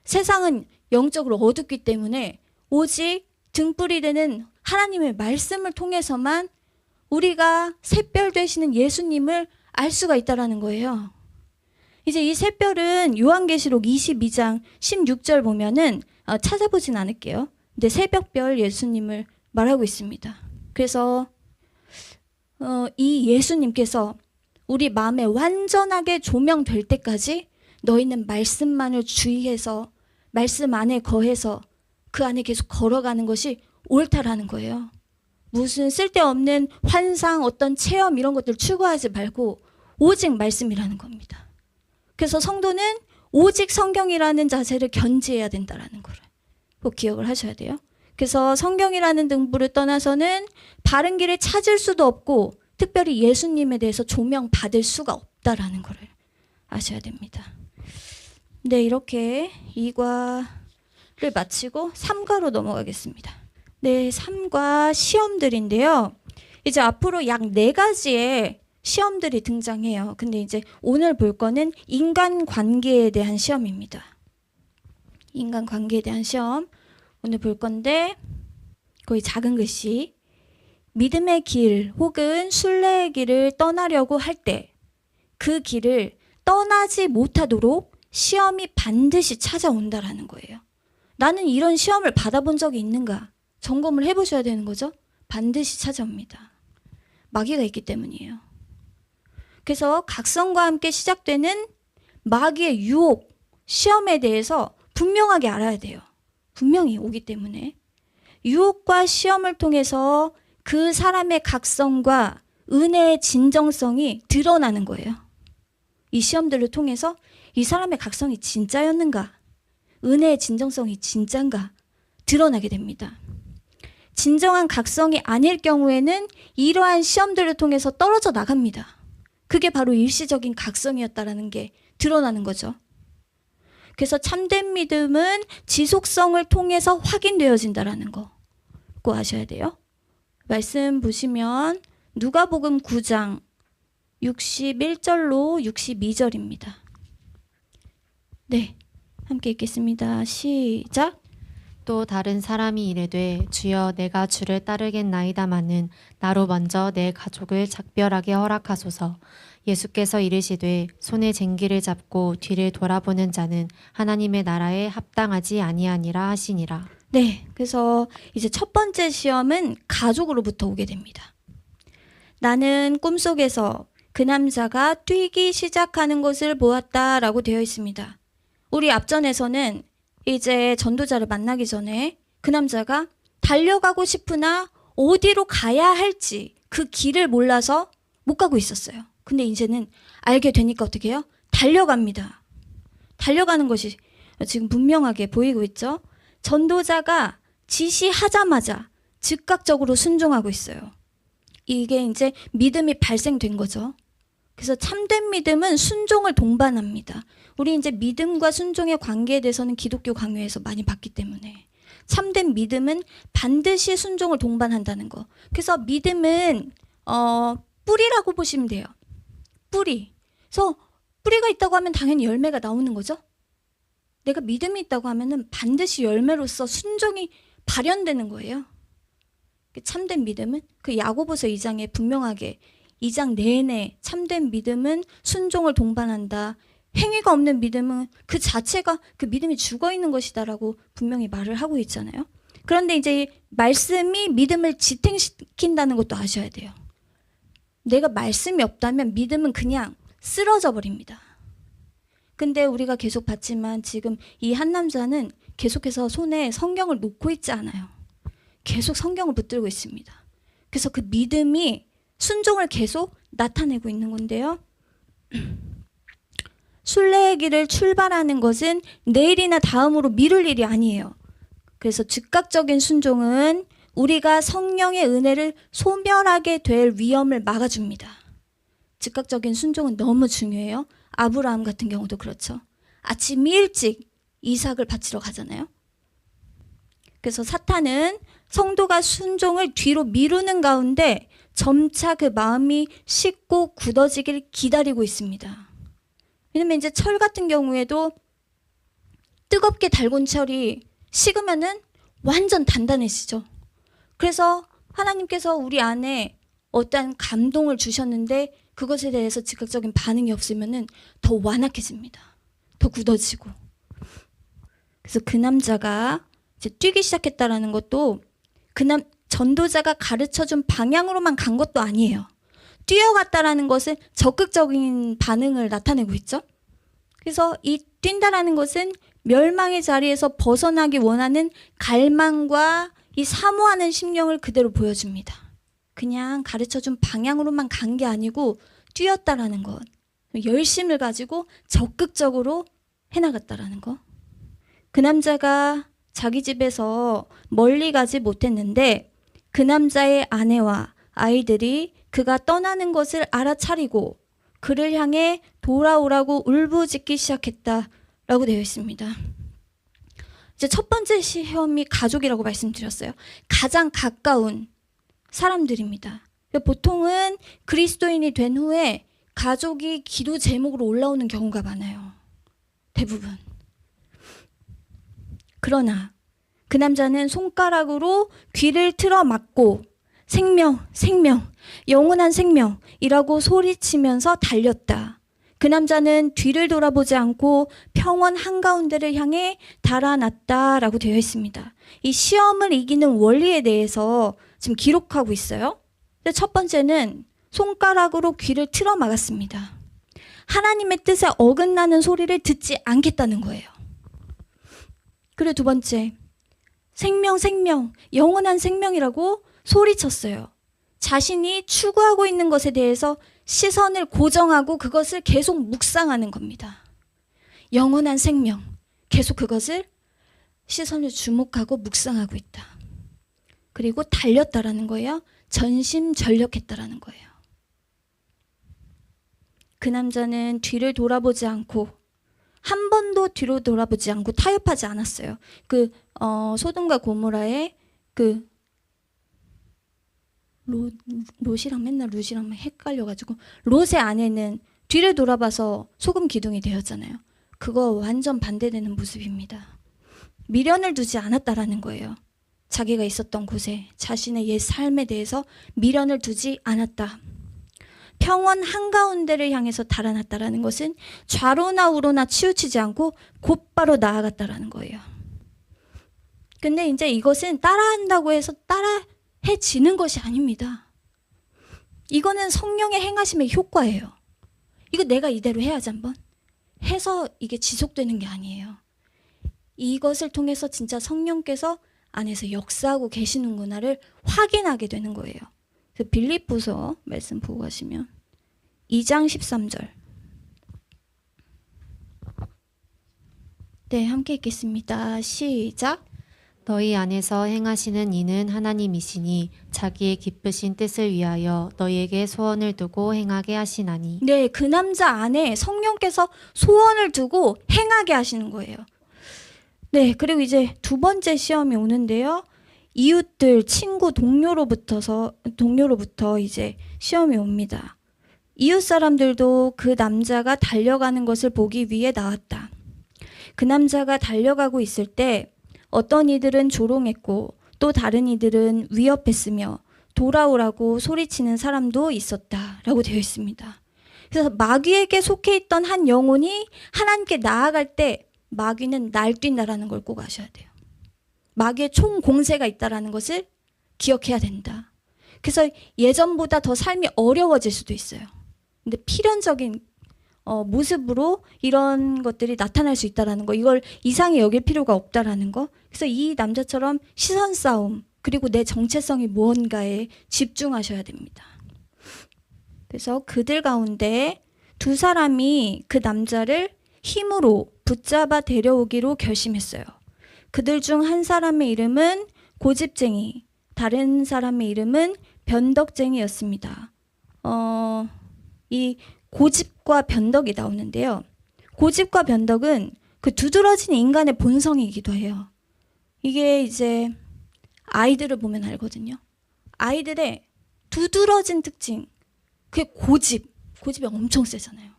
세상은 영적으로 어둡기 때문에 오직 등불이 되는 하나님의 말씀을 통해서만 우리가 샛별 되시는 예수님을 알 수가 있다라는 거예요. 이제 이 샛별은 요한계시록 22장 16절 보면은 찾아보진 않을게요. 근데 새벽별 예수님을 말하고 있습니다. 그래서 이 예수님께서 우리 마음에 완전하게 조명될 때까지 너희는 말씀만을 주의해서 말씀 안에 거해서 그 안에 계속 걸어가는 것이 옳다라는 거예요. 무슨 쓸데없는 환상, 어떤 체험 이런 것들 추구하지 말고 오직 말씀이라는 겁니다. 그래서 성도는 오직 성경이라는 자세를 견지해야 된다라는 거를 꼭 기억을 하셔야 돼요. 그래서 성경이라는 등불을 떠나서는 바른 길을 찾을 수도 없고 특별히 예수님에 대해서 조명받을 수가 없다라는 거를 아셔야 됩니다. 네, 이렇게 2과를 마치고 3과로 넘어가겠습니다. 네, 3과 시험들인데요. 이제 앞으로 약 4가지의 시험들이 등장해요. 근데 이제 오늘 볼 거는 인간관계에 대한 시험입니다. 인간관계에 대한 시험 오늘 볼 건데 거의 작은 글씨 믿음의 길 혹은 순례의 길을 떠나려고 할 때 그 길을 떠나지 못하도록 시험이 반드시 찾아온다라는 거예요. 나는 이런 시험을 받아본 적이 있는가? 점검을 해보셔야 되는 거죠. 반드시 찾아옵니다. 마귀가 있기 때문이에요. 그래서 각성과 함께 시작되는 마귀의 유혹, 시험에 대해서 분명하게 알아야 돼요. 분명히 오기 때문에. 유혹과 시험을 통해서 그 사람의 각성과 은혜의 진정성이 드러나는 거예요. 이 시험들을 통해서 이 사람의 각성이 진짜였는가, 은혜의 진정성이 진짠가 드러나게 됩니다. 진정한 각성이 아닐 경우에는 이러한 시험들을 통해서 떨어져 나갑니다. 그게 바로 일시적인 각성이었다라는 게 드러나는 거죠. 그래서 참된 믿음은 지속성을 통해서 확인되어진다라는 거 꼭 아셔야 돼요. 말씀 보시면 누가복음 9장 61절로 62절입니다. 네, 함께 읽겠습니다. 시작. 또 다른 사람이 이르되 주여 내가 주를 따르겠나이다마는 나로 먼저 내 가족을 작별하게 허락하소서. 예수께서 이르시되 손에 쟁기를 잡고 뒤를 돌아보는 자는 하나님의 나라에 합당하지 아니하니라 하시니라. 네, 그래서 이제 첫 번째 시험은 가족으로부터 오게 됩니다. 나는 꿈속에서 그 남자가 뛰기 시작하는 것을 보았다라고 되어 있습니다. 우리 앞전에서는 이제 전도자를 만나기 전에 그 남자가 달려가고 싶으나 어디로 가야 할지 그 길을 몰라서 못 가고 있었어요. 근데 이제는 알게 되니까 어떻게 해요? 달려갑니다. 달려가는 것이 지금 분명하게 보이고 있죠. 전도자가 지시하자마자 즉각적으로 순종하고 있어요. 이게 이제 믿음이 발생된 거죠. 그래서 참된 믿음은 순종을 동반합니다. 우리 이제 믿음과 순종의 관계에 대해서는 기독교 강요에서 많이 봤기 때문에 참된 믿음은 반드시 순종을 동반한다는 거. 그래서 믿음은 뿌리라고 보시면 돼요. 뿌리. 그래서 뿌리가 있다고 하면 당연히 열매가 나오는 거죠. 내가 믿음이 있다고 하면은 반드시 열매로서 순종이 발현되는 거예요. 참된 믿음은 그 야고보서 2장에 분명하게 2장 내내 참된 믿음은 순종을 동반한다. 행위가 없는 믿음은 그 자체가 그 믿음이 죽어 있는 것이다라고 분명히 말을 하고 있잖아요. 그런데 이제 말씀이 믿음을 지탱시킨다는 것도 아셔야 돼요. 내가 말씀이 없다면 믿음은 그냥 쓰러져 버립니다. 근데 우리가 계속 봤지만 지금 이 한 남자는 계속해서 손에 성경을 놓고 있지 않아요. 계속 성경을 붙들고 있습니다. 그래서 그 믿음이 순종을 계속 나타내고 있는 건데요. 순례의 길을 출발하는 것은 내일이나 다음으로 미룰 일이 아니에요. 그래서 즉각적인 순종은 우리가 성령의 은혜를 소멸하게 될 위험을 막아줍니다. 즉각적인 순종은 너무 중요해요. 아브라함 같은 경우도 그렇죠. 아침 일찍 이삭을 바치러 가잖아요. 그래서 사탄은 성도가 순종을 뒤로 미루는 가운데 점차 그 마음이 식고 굳어지길 기다리고 있습니다. 왜냐면 이제 철 같은 경우에도 뜨겁게 달군 철이 식으면은 완전 단단해지죠. 그래서 하나님께서 우리 안에 어떠한 감동을 주셨는데 그것에 대해서 즉각적인 반응이 없으면은 더 완악해집니다. 더 굳어지고. 그래서 그 남자가 이제 뛰기 시작했다라는 것도 전도자가 가르쳐준 방향으로만 간 것도 아니에요. 뛰어갔다라는 것은 적극적인 반응을 나타내고 있죠. 그래서 이 뛴다라는 것은 멸망의 자리에서 벗어나기 원하는 갈망과 이 사모하는 심령을 그대로 보여줍니다. 그냥 가르쳐준 방향으로만 간 게 아니고 뛰었다라는 것. 열심을 가지고 적극적으로 해나갔다라는 것. 그 남자가 자기 집에서 멀리 가지 못했는데 그 남자의 아내와 아이들이 그가 떠나는 것을 알아차리고 그를 향해 돌아오라고 울부짖기 시작했다라고 되어 있습니다. 이제 첫 번째 시험이 가족이라고 말씀드렸어요. 가장 가까운 사람들입니다. 보통은 그리스도인이 된 후에 가족이 기도 제목으로 올라오는 경우가 많아요. 대부분. 그러나 그 남자는 손가락으로 귀를 틀어 막고 생명, 생명, 영원한 생명이라고 소리치면서 달렸다. 그 남자는 뒤를 돌아보지 않고 평원 한가운데를 향해 달아났다라고 되어 있습니다. 이 시험을 이기는 원리에 대해서 지금 기록하고 있어요. 근데 첫 번째는 손가락으로 귀를 틀어 막았습니다. 하나님의 뜻에 어긋나는 소리를 듣지 않겠다는 거예요. 그리고 두 번째, 생명, 영원한 생명이라고 소리쳤어요. 자신이 추구하고 있는 것에 대해서 시선을 고정하고 그것을 계속 묵상하는 겁니다. 영원한 생명, 계속 그것을 시선을 주목하고 묵상하고 있다. 그리고 달렸다라는 거예요. 전심전력했다라는 거예요. 그 남자는 뒤를 돌아보지 않고 한 번도 뒤로 돌아보지 않고 타협하지 않았어요. 소돔과 고모라의 롯이랑 맨날 룻이랑 헷갈려가지고 롯의 아내는 뒤를 돌아봐서 소금 기둥이 되었잖아요. 그거 완전 반대되는 모습입니다. 미련을 두지 않았다라는 거예요. 자기가 있었던 곳에 자신의 옛 삶에 대해서 미련을 두지 않았다. 평원 한가운데를 향해서 달아났다라는 것은 좌로나 우로나 치우치지 않고 곧바로 나아갔다라는 거예요. 근데 이제 이것은 따라한다고 해서 따라해지는 것이 아닙니다. 이거는 성령의 행하심의 효과예요. 이거 내가 이대로 해야지 한번 해서 이게 지속되는 게 아니에요. 이것을 통해서 진짜 성령께서 안에서 역사하고 계시는구나를 확인하게 되는 거예요. 빌립보서 말씀 보고 가시면 2장 13절. 네, 함께 읽겠습니다. 시작. 너희 안에서 행하시는 이는 하나님이시니 자기의 기쁘신 뜻을 위하여 너희에게 소원을 두고 행하게 하시나니. 네, 그 남자 안에 성령께서 소원을 두고 행하게 하시는 거예요. 네, 그리고 이제 두 번째 시험이 오는데요. 이웃들, 친구, 동료로부터 이제 시험이 옵니다. 이웃 사람들도 그 남자가 달려가는 것을 보기 위해 나왔다. 그 남자가 달려가고 있을 때 어떤 이들은 조롱했고 또 다른 이들은 위협했으며 돌아오라고 소리치는 사람도 있었다라고 되어 있습니다. 그래서 마귀에게 속해 있던 한 영혼이 하나님께 나아갈 때 마귀는 날뛴다라는 걸 꼭 아셔야 돼요. 마귀의 총 공세가 있다라는 것을 기억해야 된다. 그래서 예전보다 더 삶이 어려워질 수도 있어요. 근데 필연적인 모습으로 이런 것들이 나타날 수 있다라는 거, 이걸 이상히 여길 필요가 없다라는 거. 그래서 이 남자처럼 시선 싸움, 그리고 내 정체성이 무언가에 집중하셔야 됩니다. 그래서 그들 가운데 두 사람이 그 남자를 힘으로 붙잡아 데려오기로 결심했어요. 그들 중 한 사람의 이름은 고집쟁이, 다른 사람의 이름은 변덕쟁이였습니다. 이 고집과 변덕이 나오는데요. 고집과 변덕은 그 두드러진 인간의 본성이기도 해요. 이게 이제 아이들을 보면 알거든요. 아이들의 두드러진 특징, 그게 고집이 엄청 세잖아요.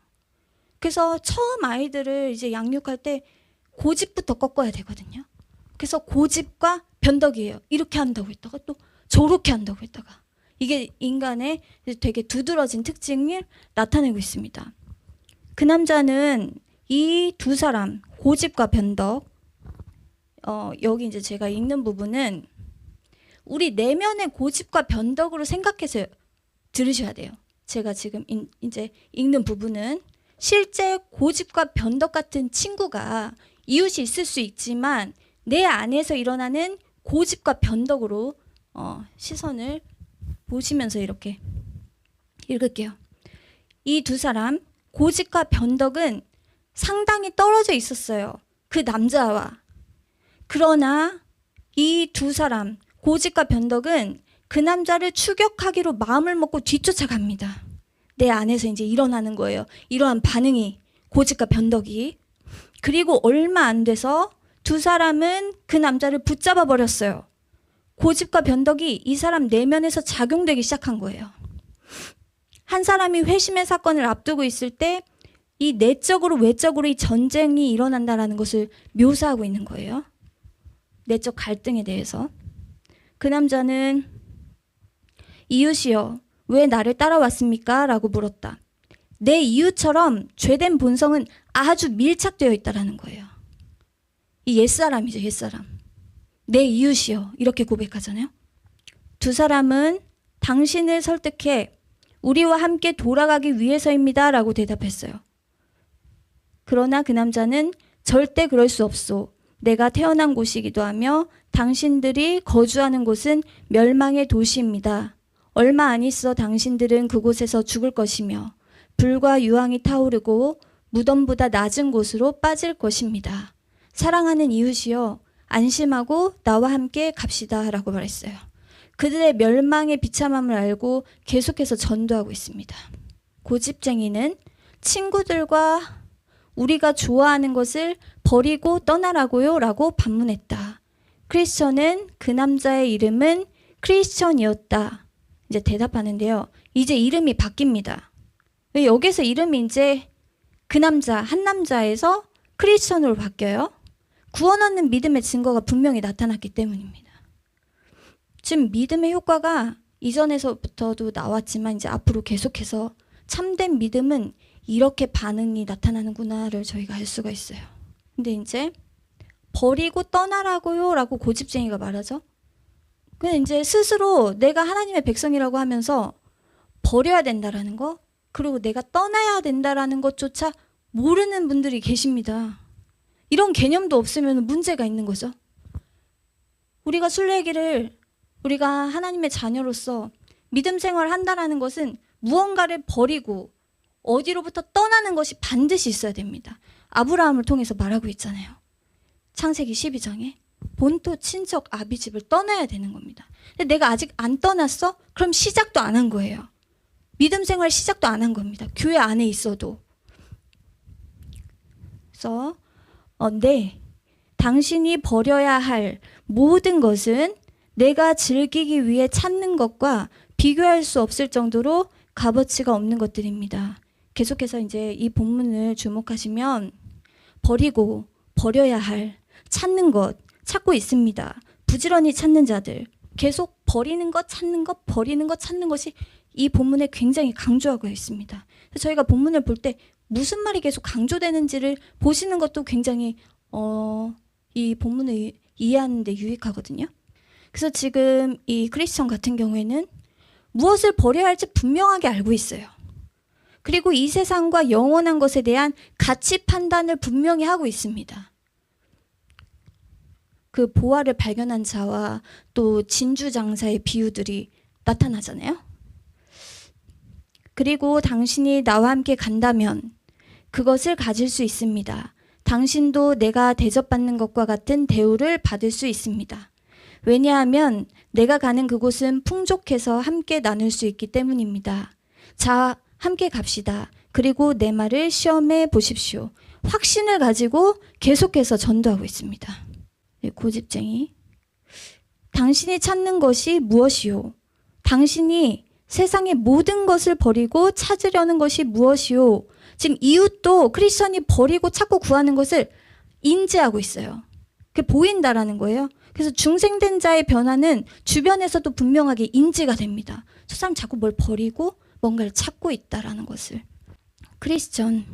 그래서 처음 아이들을 이제 양육할 때 고집부터 꺾어야 되거든요. 그래서 고집과 변덕이에요. 이렇게 한다고 했다가 또 저렇게 한다고 했다가. 이게 인간의 되게 두드러진 특징을 나타내고 있습니다. 그 남자는 이 두 사람, 고집과 변덕, 여기 이제 제가 읽는 부분은 우리 내면의 고집과 변덕으로 생각해서 들으셔야 돼요. 제가 지금 이제 읽는 부분은 실제 고집과 변덕 같은 친구가 이웃이 있을 수 있지만 내 안에서 일어나는 고집과 변덕으로 시선을 보시면서 이렇게 읽을게요. 이 두 사람, 고집과 변덕은 상당히 떨어져 있었어요. 그 남자와. 그러나 이 두 사람, 고집과 변덕은 그 남자를 추격하기로 마음을 먹고 뒤쫓아갑니다. 내 안에서 이제 일어나는 거예요. 이러한 반응이, 고집과 변덕이. 그리고 얼마 안 돼서 두 사람은 그 남자를 붙잡아 버렸어요. 고집과 변덕이 이 사람 내면에서 작용되기 시작한 거예요. 한 사람이 회심의 사건을 앞두고 있을 때 이 내적으로 외적으로 이 전쟁이 일어난다라는 것을 묘사하고 있는 거예요. 내적 갈등에 대해서. 그 남자는 이웃이여 왜 나를 따라왔습니까? 라고 물었다. 내 이웃처럼 죄된 본성은 아주 밀착되어 있다라는 거예요. 이 옛사람이죠, 옛사람. 내 이웃이요. 이렇게 고백하잖아요. 두 사람은 당신을 설득해 우리와 함께 돌아가기 위해서입니다. 라고 대답했어요. 그러나 그 남자는 절대 그럴 수 없소. 내가 태어난 곳이기도 하며 당신들이 거주하는 곳은 멸망의 도시입니다. 얼마 안 있어 당신들은 그곳에서 죽을 것이며 불과 유황이 타오르고 무덤보다 낮은 곳으로 빠질 것입니다. 사랑하는 이웃이여 안심하고 나와 함께 갑시다 라고 말했어요. 그들의 멸망의 비참함을 알고 계속해서 전도하고 있습니다. 고집쟁이는 친구들과 우리가 좋아하는 것을 버리고 떠나라고요 라고 반문했다. 크리스천은 그 남자의 이름은 크리스천이었다. 이제 대답하는데요. 이제 이름이 바뀝니다. 여기서 이름이 이제 그 남자, 한 남자에서 크리스천으로 바뀌어요. 구원 얻는 믿음의 증거가 분명히 나타났기 때문입니다. 지금 믿음의 효과가 이전에서부터도 나왔지만 이제 앞으로 계속해서 참된 믿음은 이렇게 반응이 나타나는구나를 저희가 알 수가 있어요. 근데 이제 버리고 떠나라고요 라고 고집쟁이가 말하죠. 근데 이제 스스로 내가 하나님의 백성이라고 하면서 버려야 된다라는 거, 그리고 내가 떠나야 된다라는 것조차 모르는 분들이 계십니다. 이런 개념도 없으면 문제가 있는 거죠. 우리가 순례기를 우리가 하나님의 자녀로서 믿음 생활을 한다라는 것은 무언가를 버리고 어디로부터 떠나는 것이 반드시 있어야 됩니다. 아브라함을 통해서 말하고 있잖아요. 창세기 12장에 본토 친척 아비집을 떠나야 되는 겁니다. 근데 내가 아직 안 떠났어? 그럼 시작도 안 한 거예요. 믿음 생활 시작도 안 한 겁니다. 교회 안에 있어도. 그래서 네, 당신이 버려야 할 모든 것은 내가 즐기기 위해 찾는 것과 비교할 수 없을 정도로 값어치가 없는 것들입니다. 계속해서 이제 이 본문을 주목하시면 버리고 버려야 할 찾는 것 찾고 있습니다. 부지런히 찾는 자들 계속 버리는 것 찾는 것 버리는 것 찾는 것이 이 본문에 굉장히 강조하고 있습니다. 그래서 저희가 본문을 볼 때 무슨 말이 계속 강조되는지를 보시는 것도 굉장히 이 본문을 이해하는 데 유익하거든요. 그래서 지금 이 크리스천 같은 경우에는 무엇을 버려야 할지 분명하게 알고 있어요. 그리고 이 세상과 영원한 것에 대한 가치 판단을 분명히 하고 있습니다. 그 보화를 발견한 자와 또 진주장사의 비유들이 나타나잖아요. 그리고 당신이 나와 함께 간다면 그것을 가질 수 있습니다. 당신도 내가 대접받는 것과 같은 대우를 받을 수 있습니다. 왜냐하면 내가 가는 그곳은 풍족해서 함께 나눌 수 있기 때문입니다. 자, 함께 갑시다. 그리고 내 말을 시험해 보십시오. 확신을 가지고 계속해서 전도하고 있습니다. 고집쟁이. 당신이 찾는 것이 무엇이요? 당신이 세상의 모든 것을 버리고 찾으려는 것이 무엇이요? 지금 이웃도 크리스천이 버리고 찾고 구하는 것을 인지하고 있어요. 그게 보인다라는 거예요. 그래서 중생된 자의 변화는 주변에서도 분명하게 인지가 됩니다. 저 사람 자꾸 뭘 버리고 뭔가를 찾고 있다라는 것을. 크리스천,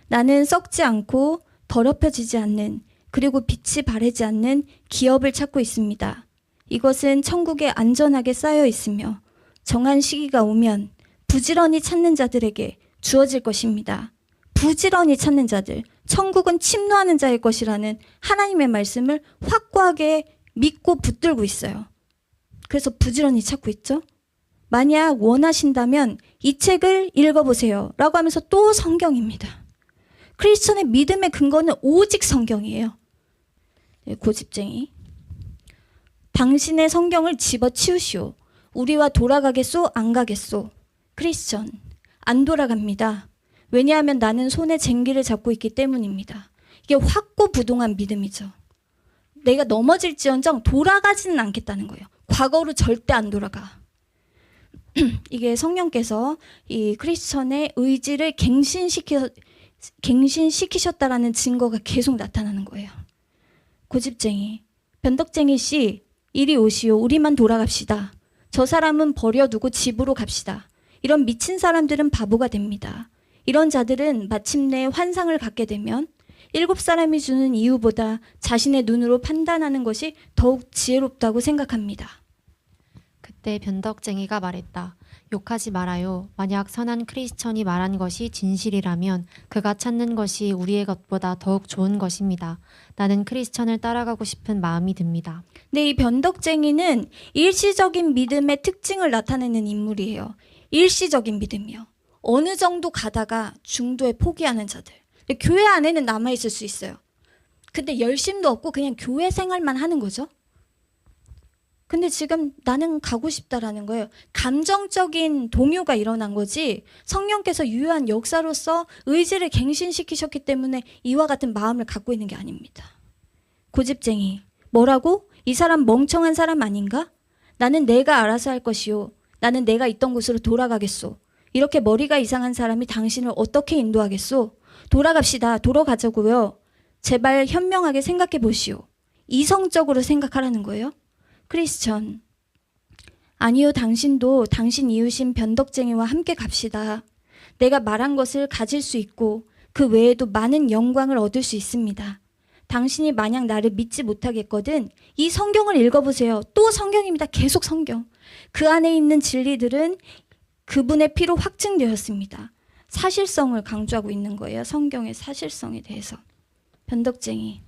나는 썩지 않고 더럽혀지지 않는 그리고 빛이 바래지 않는 기업을 찾고 있습니다. 이것은 천국에 안전하게 쌓여 있으며 정한 시기가 오면 부지런히 찾는 자들에게 주어질 것입니다. 부지런히 찾는 자들, 천국은 침노하는 자의 것이라는 하나님의 말씀을 확고하게 믿고 붙들고 있어요. 그래서 부지런히 찾고 있죠. 만약 원하신다면 이 책을 읽어보세요 라고 하면서 또 성경입니다. 크리스천의 믿음의 근거는 오직 성경이에요. 고집쟁이. 당신의 성경을 집어치우시오. 우리와 돌아가겠소 안 가겠소. 크리스천, 안 돌아갑니다. 왜냐하면 나는 손에 쟁기를 잡고 있기 때문입니다. 이게 확고부동한 믿음이죠. 내가 넘어질지언정 돌아가지는 않겠다는 거예요. 과거로 절대 안 돌아가. 이게 성령께서 이 크리스천의 의지를 갱신시키셨다라는 증거가 계속 나타나는 거예요. 고집쟁이, 변덕쟁이 씨, 이리 오시오. 우리만 돌아갑시다. 저 사람은 버려두고 집으로 갑시다. 이런 미친 사람들은 바보가 됩니다. 이런 자들은 마침내 환상을 갖게 되면 일곱 사람이 주는 이유보다 자신의 눈으로 판단하는 것이 더욱 지혜롭다고 생각합니다. 그때 변덕쟁이가 말했다. 욕하지 말아요. 만약 선한 크리스천이 말한 것이 진실이라면 그가 찾는 것이 우리의 것보다 더욱 좋은 것입니다. 나는 크리스천을 따라가고 싶은 마음이 듭니다. 네, 이 변덕쟁이는 일시적인 믿음의 특징을 나타내는 인물이에요. 일시적인 믿음이요. 어느 정도 가다가 중도에 포기하는 자들. 교회 안에는 남아있을 수 있어요. 근데 열심도 없고 그냥 교회 생활만 하는 거죠. 근데 지금 나는 가고 싶다라는 거예요. 감정적인 동요가 일어난 거지 성령께서 유효한 역사로서 의지를 갱신시키셨기 때문에 이와 같은 마음을 갖고 있는 게 아닙니다. 고집쟁이. 뭐라고? 이 사람 멍청한 사람 아닌가? 나는 내가 알아서 할 것이요. 나는 내가 있던 곳으로 돌아가겠소. 이렇게 머리가 이상한 사람이 당신을 어떻게 인도하겠소? 돌아갑시다. 돌아가자고요. 제발 현명하게 생각해 보시오. 이성적으로 생각하라는 거예요. 크리스천. 아니요, 당신도 당신 이웃인 변덕쟁이와 함께 갑시다. 내가 말한 것을 가질 수 있고 그 외에도 많은 영광을 얻을 수 있습니다. 당신이 만약 나를 믿지 못하겠거든 이 성경을 읽어보세요. 또 성경입니다. 계속 성경. 그 안에 있는 진리들은 그분의 피로 확증되었습니다. 사실성을 강조하고 있는 거예요. 성경의 사실성에 대해서. 변덕쟁이.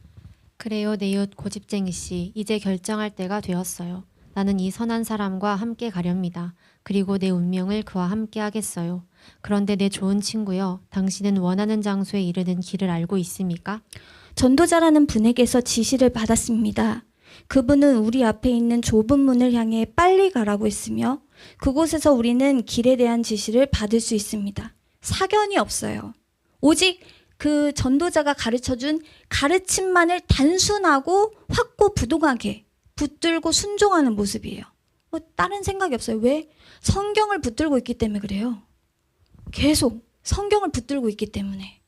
그래요, 내 이웃 고집쟁이 씨. 이제 결정할 때가 되었어요. 나는 이 선한 사람과 함께 가렵니다. 그리고 내 운명을 그와 함께 하겠어요. 그런데 내 좋은 친구요. 당신은 원하는 장소에 이르는 길을 알고 있습니까? 전도자라는 분에게서 지시를 받았습니다. 그분은 우리 앞에 있는 좁은 문을 향해 빨리 가라고 했으며 그곳에서 우리는 길에 대한 지시를 받을 수 있습니다. 사견이 없어요. 오직 그 전도자가 가르쳐준 가르침만을 단순하고 확고부동하게 붙들고 순종하는 모습이에요. 다른 생각이 없어요. 왜? 성경을 붙들고 있기 때문에 그래요. 계속 성경을 붙들고 있기 때문에.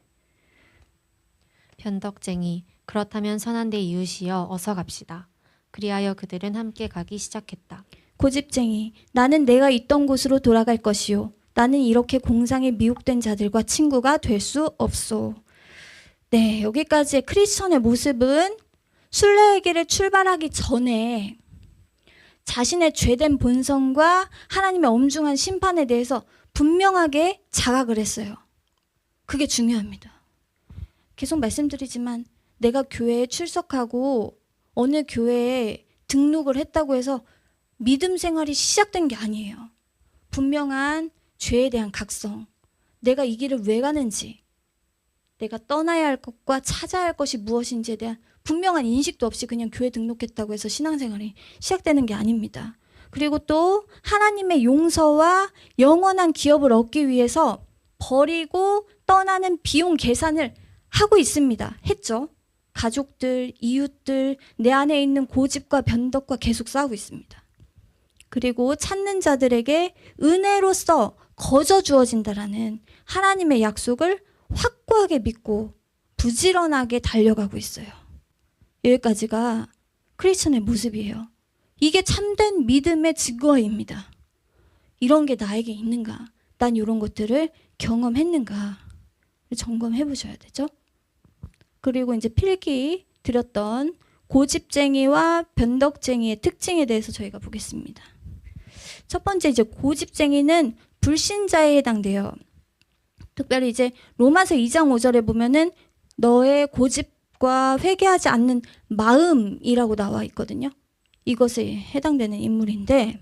변덕쟁이. 그렇다면 선한 내 이웃이여 어서 갑시다. 그리하여 그들은 함께 가기 시작했다. 고집쟁이. 나는 내가 있던 곳으로 돌아갈 것이요. 나는 이렇게 공상에 미혹된 자들과 친구가 될 수 없소. 네, 여기까지의 크리스천의 모습은 순례의 길을 출발하기 전에 자신의 죄된 본성과 하나님의 엄중한 심판에 대해서 분명하게 자각을 했어요. 그게 중요합니다. 계속 말씀드리지만 내가 교회에 출석하고 어느 교회에 등록을 했다고 해서 믿음 생활이 시작된 게 아니에요. 분명한 죄에 대한 각성, 내가 이 길을 왜 가는지, 내가 떠나야 할 것과 찾아야 할 것이 무엇인지에 대한 분명한 인식도 없이 그냥 교회 등록했다고 해서 신앙생활이 시작되는 게 아닙니다. 그리고 또 하나님의 용서와 영원한 기업을 얻기 위해서 버리고 떠나는 비용 계산을 하고 있습니다. 했죠. 가족들, 이웃들, 내 안에 있는 고집과 변덕과 계속 싸우고 있습니다. 그리고 찾는 자들에게 은혜로서 거저 주어진다라는 하나님의 약속을 확고하게 믿고 부지런하게 달려가고 있어요. 여기까지가 크리스천의 모습이에요. 이게 참된 믿음의 증거입니다. 이런 게 나에게 있는가? 난 이런 것들을 경험했는가? 점검해 보셔야 되죠. 그리고 이제 필기 드렸던 고집쟁이와 변덕쟁이의 특징에 대해서 저희가 보겠습니다. 첫 번째, 이제 고집쟁이는 불신자에 해당돼요. 특별히 이제 로마서 2장 5절에 보면은 너의 고집과 회개하지 않는 마음이라고 나와 있거든요. 이것에 해당되는 인물인데,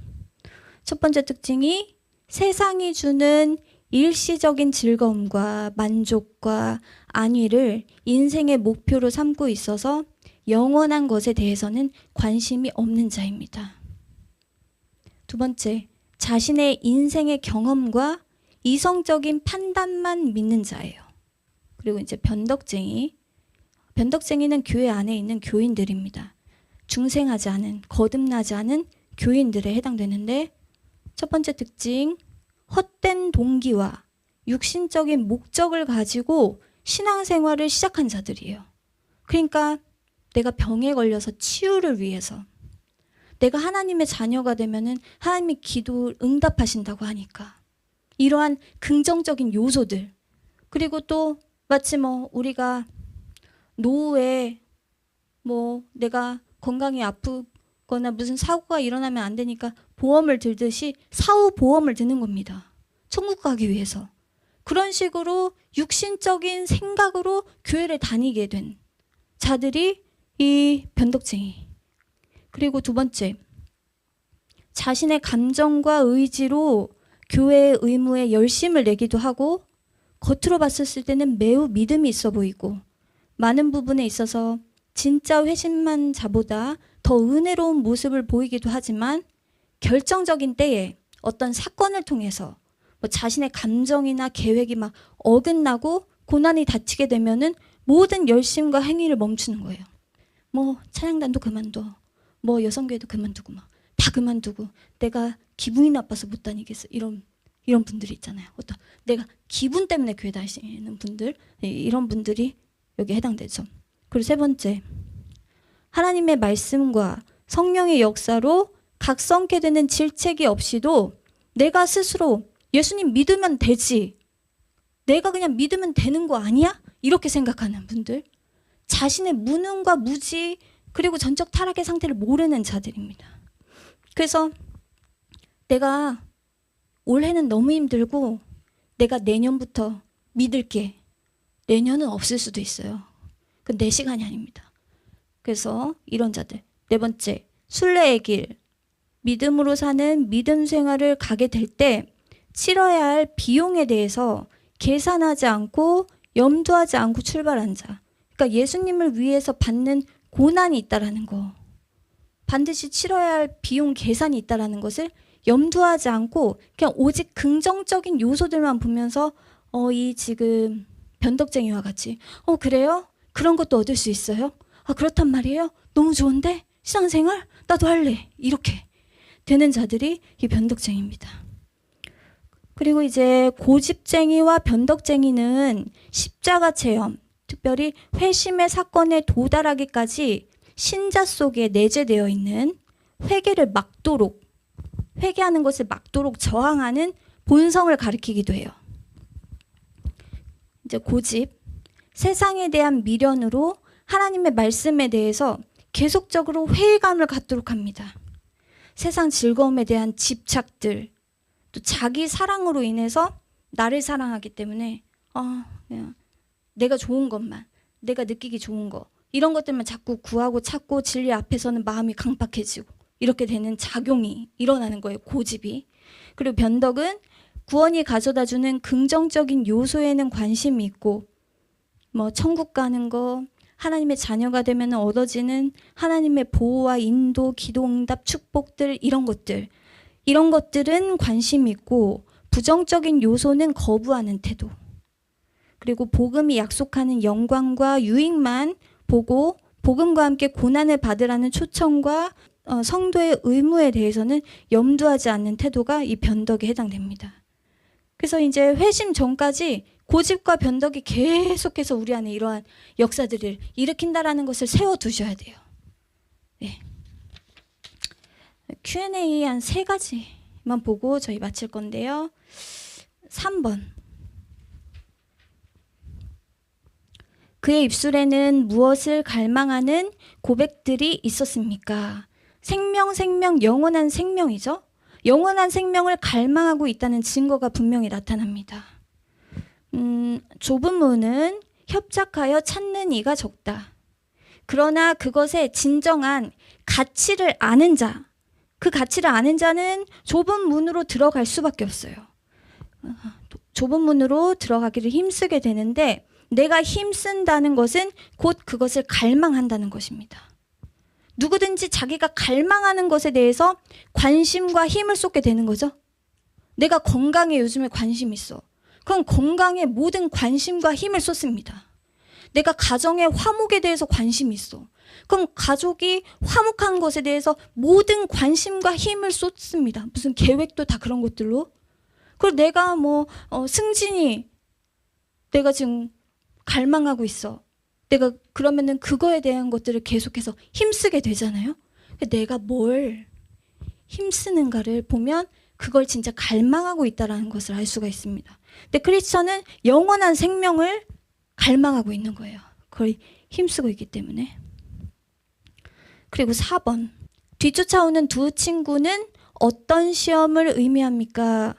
첫 번째 특징이 세상이 주는 일시적인 즐거움과 만족과 안위를 인생의 목표로 삼고 있어서 영원한 것에 대해서는 관심이 없는 자입니다. 두 번째, 자신의 인생의 경험과 이성적인 판단만 믿는 자예요. 그리고 이제 변덕쟁이. 변덕쟁이는 교회 안에 있는 교인들입니다. 중생하지 않은, 거듭나지 않은 교인들에 해당되는데, 첫 번째 특징, 헛된 동기와 육신적인 목적을 가지고 신앙생활을 시작한 자들이에요. 그러니까 내가 병에 걸려서 치유를 위해서, 내가 하나님의 자녀가 되면은 하나님이 기도 응답하신다고 하니까 이러한 긍정적인 요소들, 그리고 또 마치 뭐 우리가 노후에 뭐 내가 건강이 아프거나 무슨 사고가 일어나면 안 되니까 보험을 들듯이 사후 보험을 드는 겁니다. 천국 가기 위해서. 그런 식으로 육신적인 생각으로 교회를 다니게 된 자들이 이 변덕쟁이. 그리고 두 번째, 자신의 감정과 의지로 교회의 의무에 열심을 내기도 하고 겉으로 봤을 때는 매우 믿음이 있어 보이고 많은 부분에 있어서 진짜 회심한 자보다 더 은혜로운 모습을 보이기도 하지만 결정적인 때에 어떤 사건을 통해서 뭐 자신의 감정이나 계획이 막 어긋나고 고난이 닥치게 되면은 모든 열심과 행위를 멈추는 거예요. 뭐 찬양단도 그만둬, 뭐 여성교회도 그만두고 막 다 그만두고 내가 기분이 나빠서 못 다니겠어 이런 분들이 있잖아요. 어떤 내가 기분 때문에 교회 다니시는 분들, 이런 분들이 여기에 해당되죠. 그리고 세 번째, 하나님의 말씀과 성령의 역사로 각성케 되는 질책이 없이도 내가 스스로 예수님 믿으면 되지, 내가 그냥 믿으면 되는 거 아니야? 이렇게 생각하는 분들, 자신의 무능과 무지 그리고 전적 타락의 상태를 모르는 자들입니다. 그래서 내가 올해는 너무 힘들고 내가 내년부터 믿을게. 내년은 없을 수도 있어요. 그건 내 시간이 아닙니다. 그래서 이런 자들. 네 번째, 순례의 길. 믿음으로 사는 믿음 생활을 가게 될 때 치러야 할 비용에 대해서 계산하지 않고 염두하지 않고 출발한 자. 그러니까 예수님을 위해서 받는 고난이 있다라는 거. 반드시 치러야 할 비용 계산이 있다라는 것을 염두하지 않고 그냥 오직 긍정적인 요소들만 보면서 이 지금 변덕쟁이와 같이 그래요? 그런 것도 얻을 수 있어요? 그렇단 말이에요? 너무 좋은데? 신앙생활? 나도 할래. 이렇게 되는 자들이 이 변덕쟁이입니다. 그리고 이제 고집쟁이와 변덕쟁이는 십자가 체험, 특별히 회심의 사건에 도달하기까지 신자 속에 내재되어 있는 회개를 막도록, 회개하는 것을 막도록 저항하는 본성을 가리키기도 해요. 이제 고집, 세상에 대한 미련으로 하나님의 말씀에 대해서 계속적으로 회의감을 갖도록 합니다. 세상 즐거움에 대한 집착들, 또 자기 사랑으로 인해서 나를 사랑하기 때문에 그냥 내가 좋은 것만, 내가 느끼기 좋은 거, 이런 것들만 자꾸 구하고 찾고 진리 앞에서는 마음이 강박해지고 이렇게 되는 작용이 일어나는 거예요. 고집이. 그리고 변덕은 구원이 가져다주는 긍정적인 요소에는 관심이 있고 뭐 천국 가는 거, 하나님의 자녀가 되면 얻어지는 하나님의 보호와 인도, 기도 응답, 축복들, 이런 것들은 관심이 있고 부정적인 요소는 거부하는 태도. 그리고 복음이 약속하는 영광과 유익만 보고 복음과 함께 고난을 받으라는 초청과 성도의 의무에 대해서는 염두하지 않는 태도가 이 변덕에 해당됩니다. 그래서 이제 회심 전까지 고집과 변덕이 계속해서 우리 안에 이러한 역사들을 일으킨다라는 것을 세워두셔야 돼요. 네. Q&A 한 3가지만 보고 저희 마칠 건데요. 3번. 그의 입술에는 무엇을 갈망하는 고백들이 있었습니까? 생명, 영원한 생명이죠. 영원한 생명을 갈망하고 있다는 증거가 분명히 나타납니다. 좁은 문은 협착하여 찾는 이가 적다. 그러나 그것의 진정한 가치를 아는 자, 그 가치를 아는 자는 좁은 문으로 들어갈 수밖에 없어요. 좁은 문으로 들어가기를 힘쓰게 되는데 내가 힘쓴다는 것은 곧 그것을 갈망한다는 것입니다. 누구든지 자기가 갈망하는 것에 대해서 관심과 힘을 쏟게 되는 거죠. 내가 건강에 요즘에 관심 있어. 그럼 건강에 모든 관심과 힘을 쏟습니다. 내가 가정의 화목에 대해서 관심이 있어. 그럼 가족이 화목한 것에 대해서 모든 관심과 힘을 쏟습니다. 무슨 계획도 다 그런 것들로. 그리고 내가 승진이 내가 지금 갈망하고 있어. 내가 그러면은 그거에 대한 것들을 계속해서 힘쓰게 되잖아요. 내가 뭘 힘쓰는가를 보면 그걸 진짜 갈망하고 있다라는 것을 알 수가 있습니다. 근데 크리스천은 영원한 생명을 갈망하고 있는 거예요. 그걸 힘쓰고 있기 때문에. 그리고 4번. 뒤쫓아오는 두 친구는 어떤 시험을 의미합니까?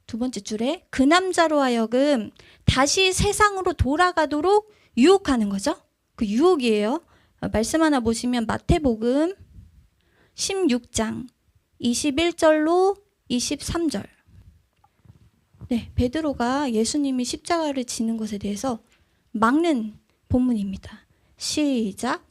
두 번째 줄에 그 남자로 하여금 다시 세상으로 돌아가도록 유혹하는 거죠. 그 유혹이에요. 말씀 하나 보시면 마태복음 16장 21절로 23절. 네, 베드로가 예수님이 십자가를 지는 것에 대해서 막는 본문입니다. 시작.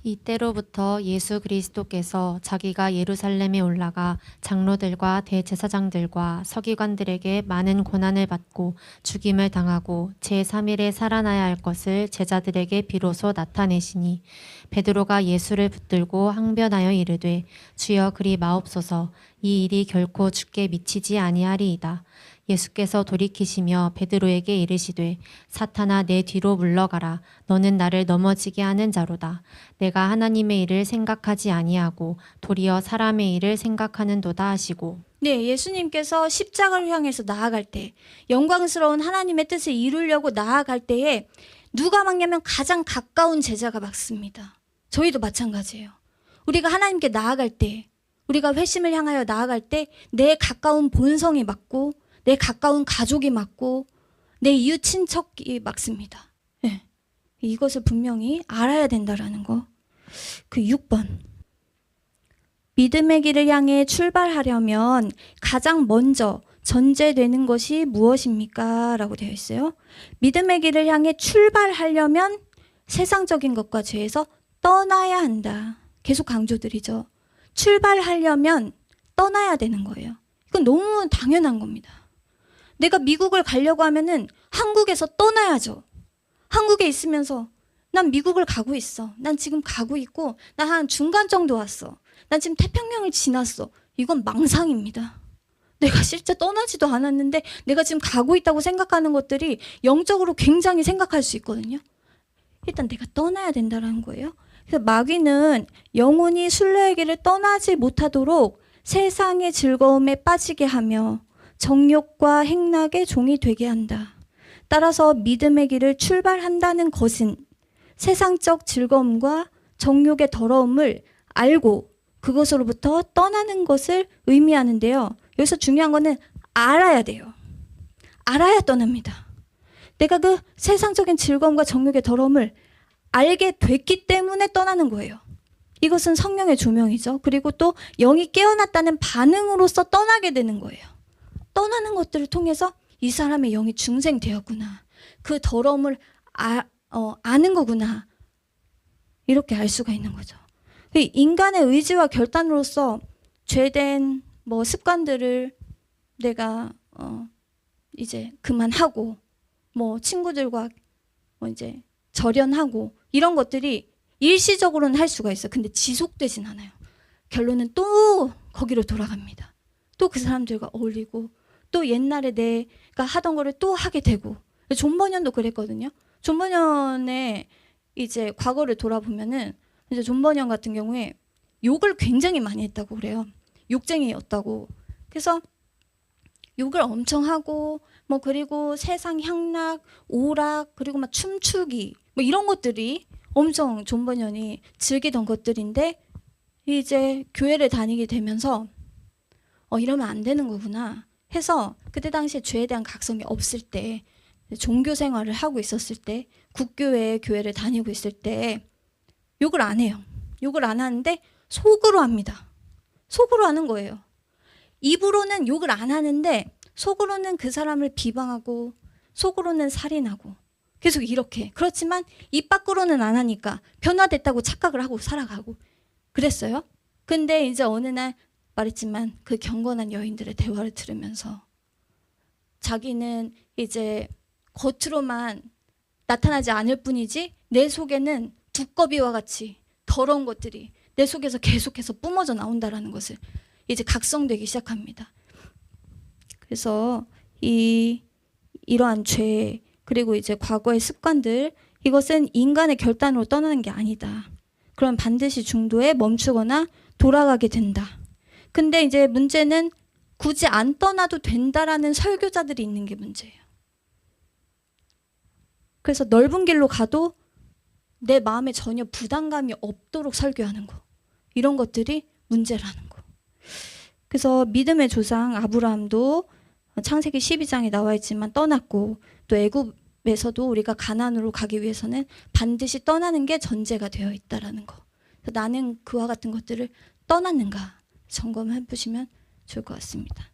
이때로부터 예수 그리스도께서 자기가 예루살렘에 올라가 장로들과 대제사장들과 서기관들에게 많은 고난을 받고 죽임을 당하고 제3일에 살아나야 할 것을 제자들에게 비로소 나타내시니 베드로가 예수를 붙들고 항변하여 이르되 주여 그리 마옵소서 이 일이 결코 주께 미치지 아니하리이다. 예수께서 돌이키시며 베드로에게 이르시되 사탄아 내 뒤로 물러가라. 너는 나를 넘어지게 하는 자로다. 내가 하나님의 일을 생각하지 아니하고 도리어 사람의 일을 생각하는도다 하시고. 네, 예수님께서 십자가를 향해서 나아갈 때 영광스러운 하나님의 뜻을 이루려고 나아갈 때에 누가 막냐면 가장 가까운 제자가 막습니다. 저희도 마찬가지예요. 우리가 하나님께 나아갈 때, 우리가 회심을 향하여 나아갈 때 내 가까운 본성이 막고 내 가까운 가족이 막고 내 이웃 친척이 막습니다. 네. 이것을 분명히 알아야 된다라는 거. 그 6번. 믿음의 길을 향해 출발하려면 가장 먼저 전제되는 것이 무엇입니까? 라고 되어 있어요. 믿음의 길을 향해 출발하려면 세상적인 것과 죄에서 떠나야 한다. 계속 강조드리죠. 출발하려면 떠나야 되는 거예요. 이건 너무 당연한 겁니다. 내가 미국을 가려고 하면은 한국에서 떠나야죠. 한국에 있으면서 난 미국을 가고 있어. 난 지금 가고 있고 난 한 중간 정도 왔어. 난 지금 태평양을 지났어. 이건 망상입니다. 내가 실제 떠나지도 않았는데 내가 지금 가고 있다고 생각하는 것들이 영적으로 굉장히 생각할 수 있거든요. 일단 내가 떠나야 된다는 거예요. 그래서 마귀는 영혼이 순례의 길을 떠나지 못하도록 세상의 즐거움에 빠지게 하며 정욕과 행락의 종이 되게 한다. 따라서 믿음의 길을 출발한다는 것은 세상적 즐거움과 정욕의 더러움을 알고 그것으로부터 떠나는 것을 의미하는데요. 여기서 중요한 거는 알아야 돼요. 알아야 떠납니다. 내가 그 세상적인 즐거움과 정욕의 더러움을 알게 됐기 때문에 떠나는 거예요. 이것은 성령의 조명이죠. 그리고 또 영이 깨어났다는 반응으로서 떠나게 되는 거예요. 떠나는 것들을 통해서 이 사람의 영이 중생되었구나. 그 더러움을 아는 거구나. 이렇게 알 수가 있는 거죠. 인간의 의지와 결단으로서 죄된 습관들을 내가 이제 그만하고 친구들과 이제 절연하고 이런 것들이 일시적으로는 할 수가 있어. 근데 지속되진 않아요. 결론은 또 거기로 돌아갑니다. 또 그 사람들과 어울리고 또 옛날에 내가 하던 거를 또 하게 되고. 존 버년도 그랬거든요. 존 버년의 이제 과거를 돌아보면은 이제 존 버년 같은 경우에 욕을 굉장히 많이 했다고 그래요. 욕쟁이였다고. 그래서 욕을 엄청 하고 그리고 세상 향락, 오락, 그리고 막 춤추기 이런 것들이 엄청 존 버년이 즐기던 것들인데 이제 교회를 다니게 되면서 이러면 안 되는 거구나 해서 그때 당시에 죄에 대한 각성이 없을 때 종교 생활을 하고 있었을 때 국교회 교회를 다니고 있을 때 욕을 안 해요. 욕을 안 하는데 속으로 합니다. 속으로 하는 거예요. 입으로는 욕을 안 하는데 속으로는 그 사람을 비방하고 속으로는 살인하고 계속 이렇게. 그렇지만 입 밖으로는 안 하니까 변화됐다고 착각을 하고 살아가고 그랬어요. 근데 이제 어느 날 말했지만 그 경건한 여인들의 대화를 들으면서 자기는 이제 겉으로만 나타나지 않을 뿐이지 내 속에는 두꺼비와 같이 더러운 것들이 내 속에서 계속해서 뿜어져 나온다라는 것을 이제 각성되기 시작합니다. 그래서 이러한 죄 그리고 이제 과거의 습관들 이것은 인간의 결단으로 떠나는 게 아니다. 그럼 반드시 중도에 멈추거나 돌아가게 된다. 근데 이제 문제는 굳이 안 떠나도 된다라는 설교자들이 있는 게 문제예요. 그래서 넓은 길로 가도 내 마음에 전혀 부담감이 없도록 설교하는 거. 이런 것들이 문제라는 거. 그래서 믿음의 조상 아브라함도 창세기 12장에 나와 있지만 떠났고, 또 애굽에서도 우리가 가나안으로 가기 위해서는 반드시 떠나는 게 전제가 되어 있다라는 거. 그래서 나는 그와 같은 것들을 떠났는가 점검해 보시면 좋을 것 같습니다.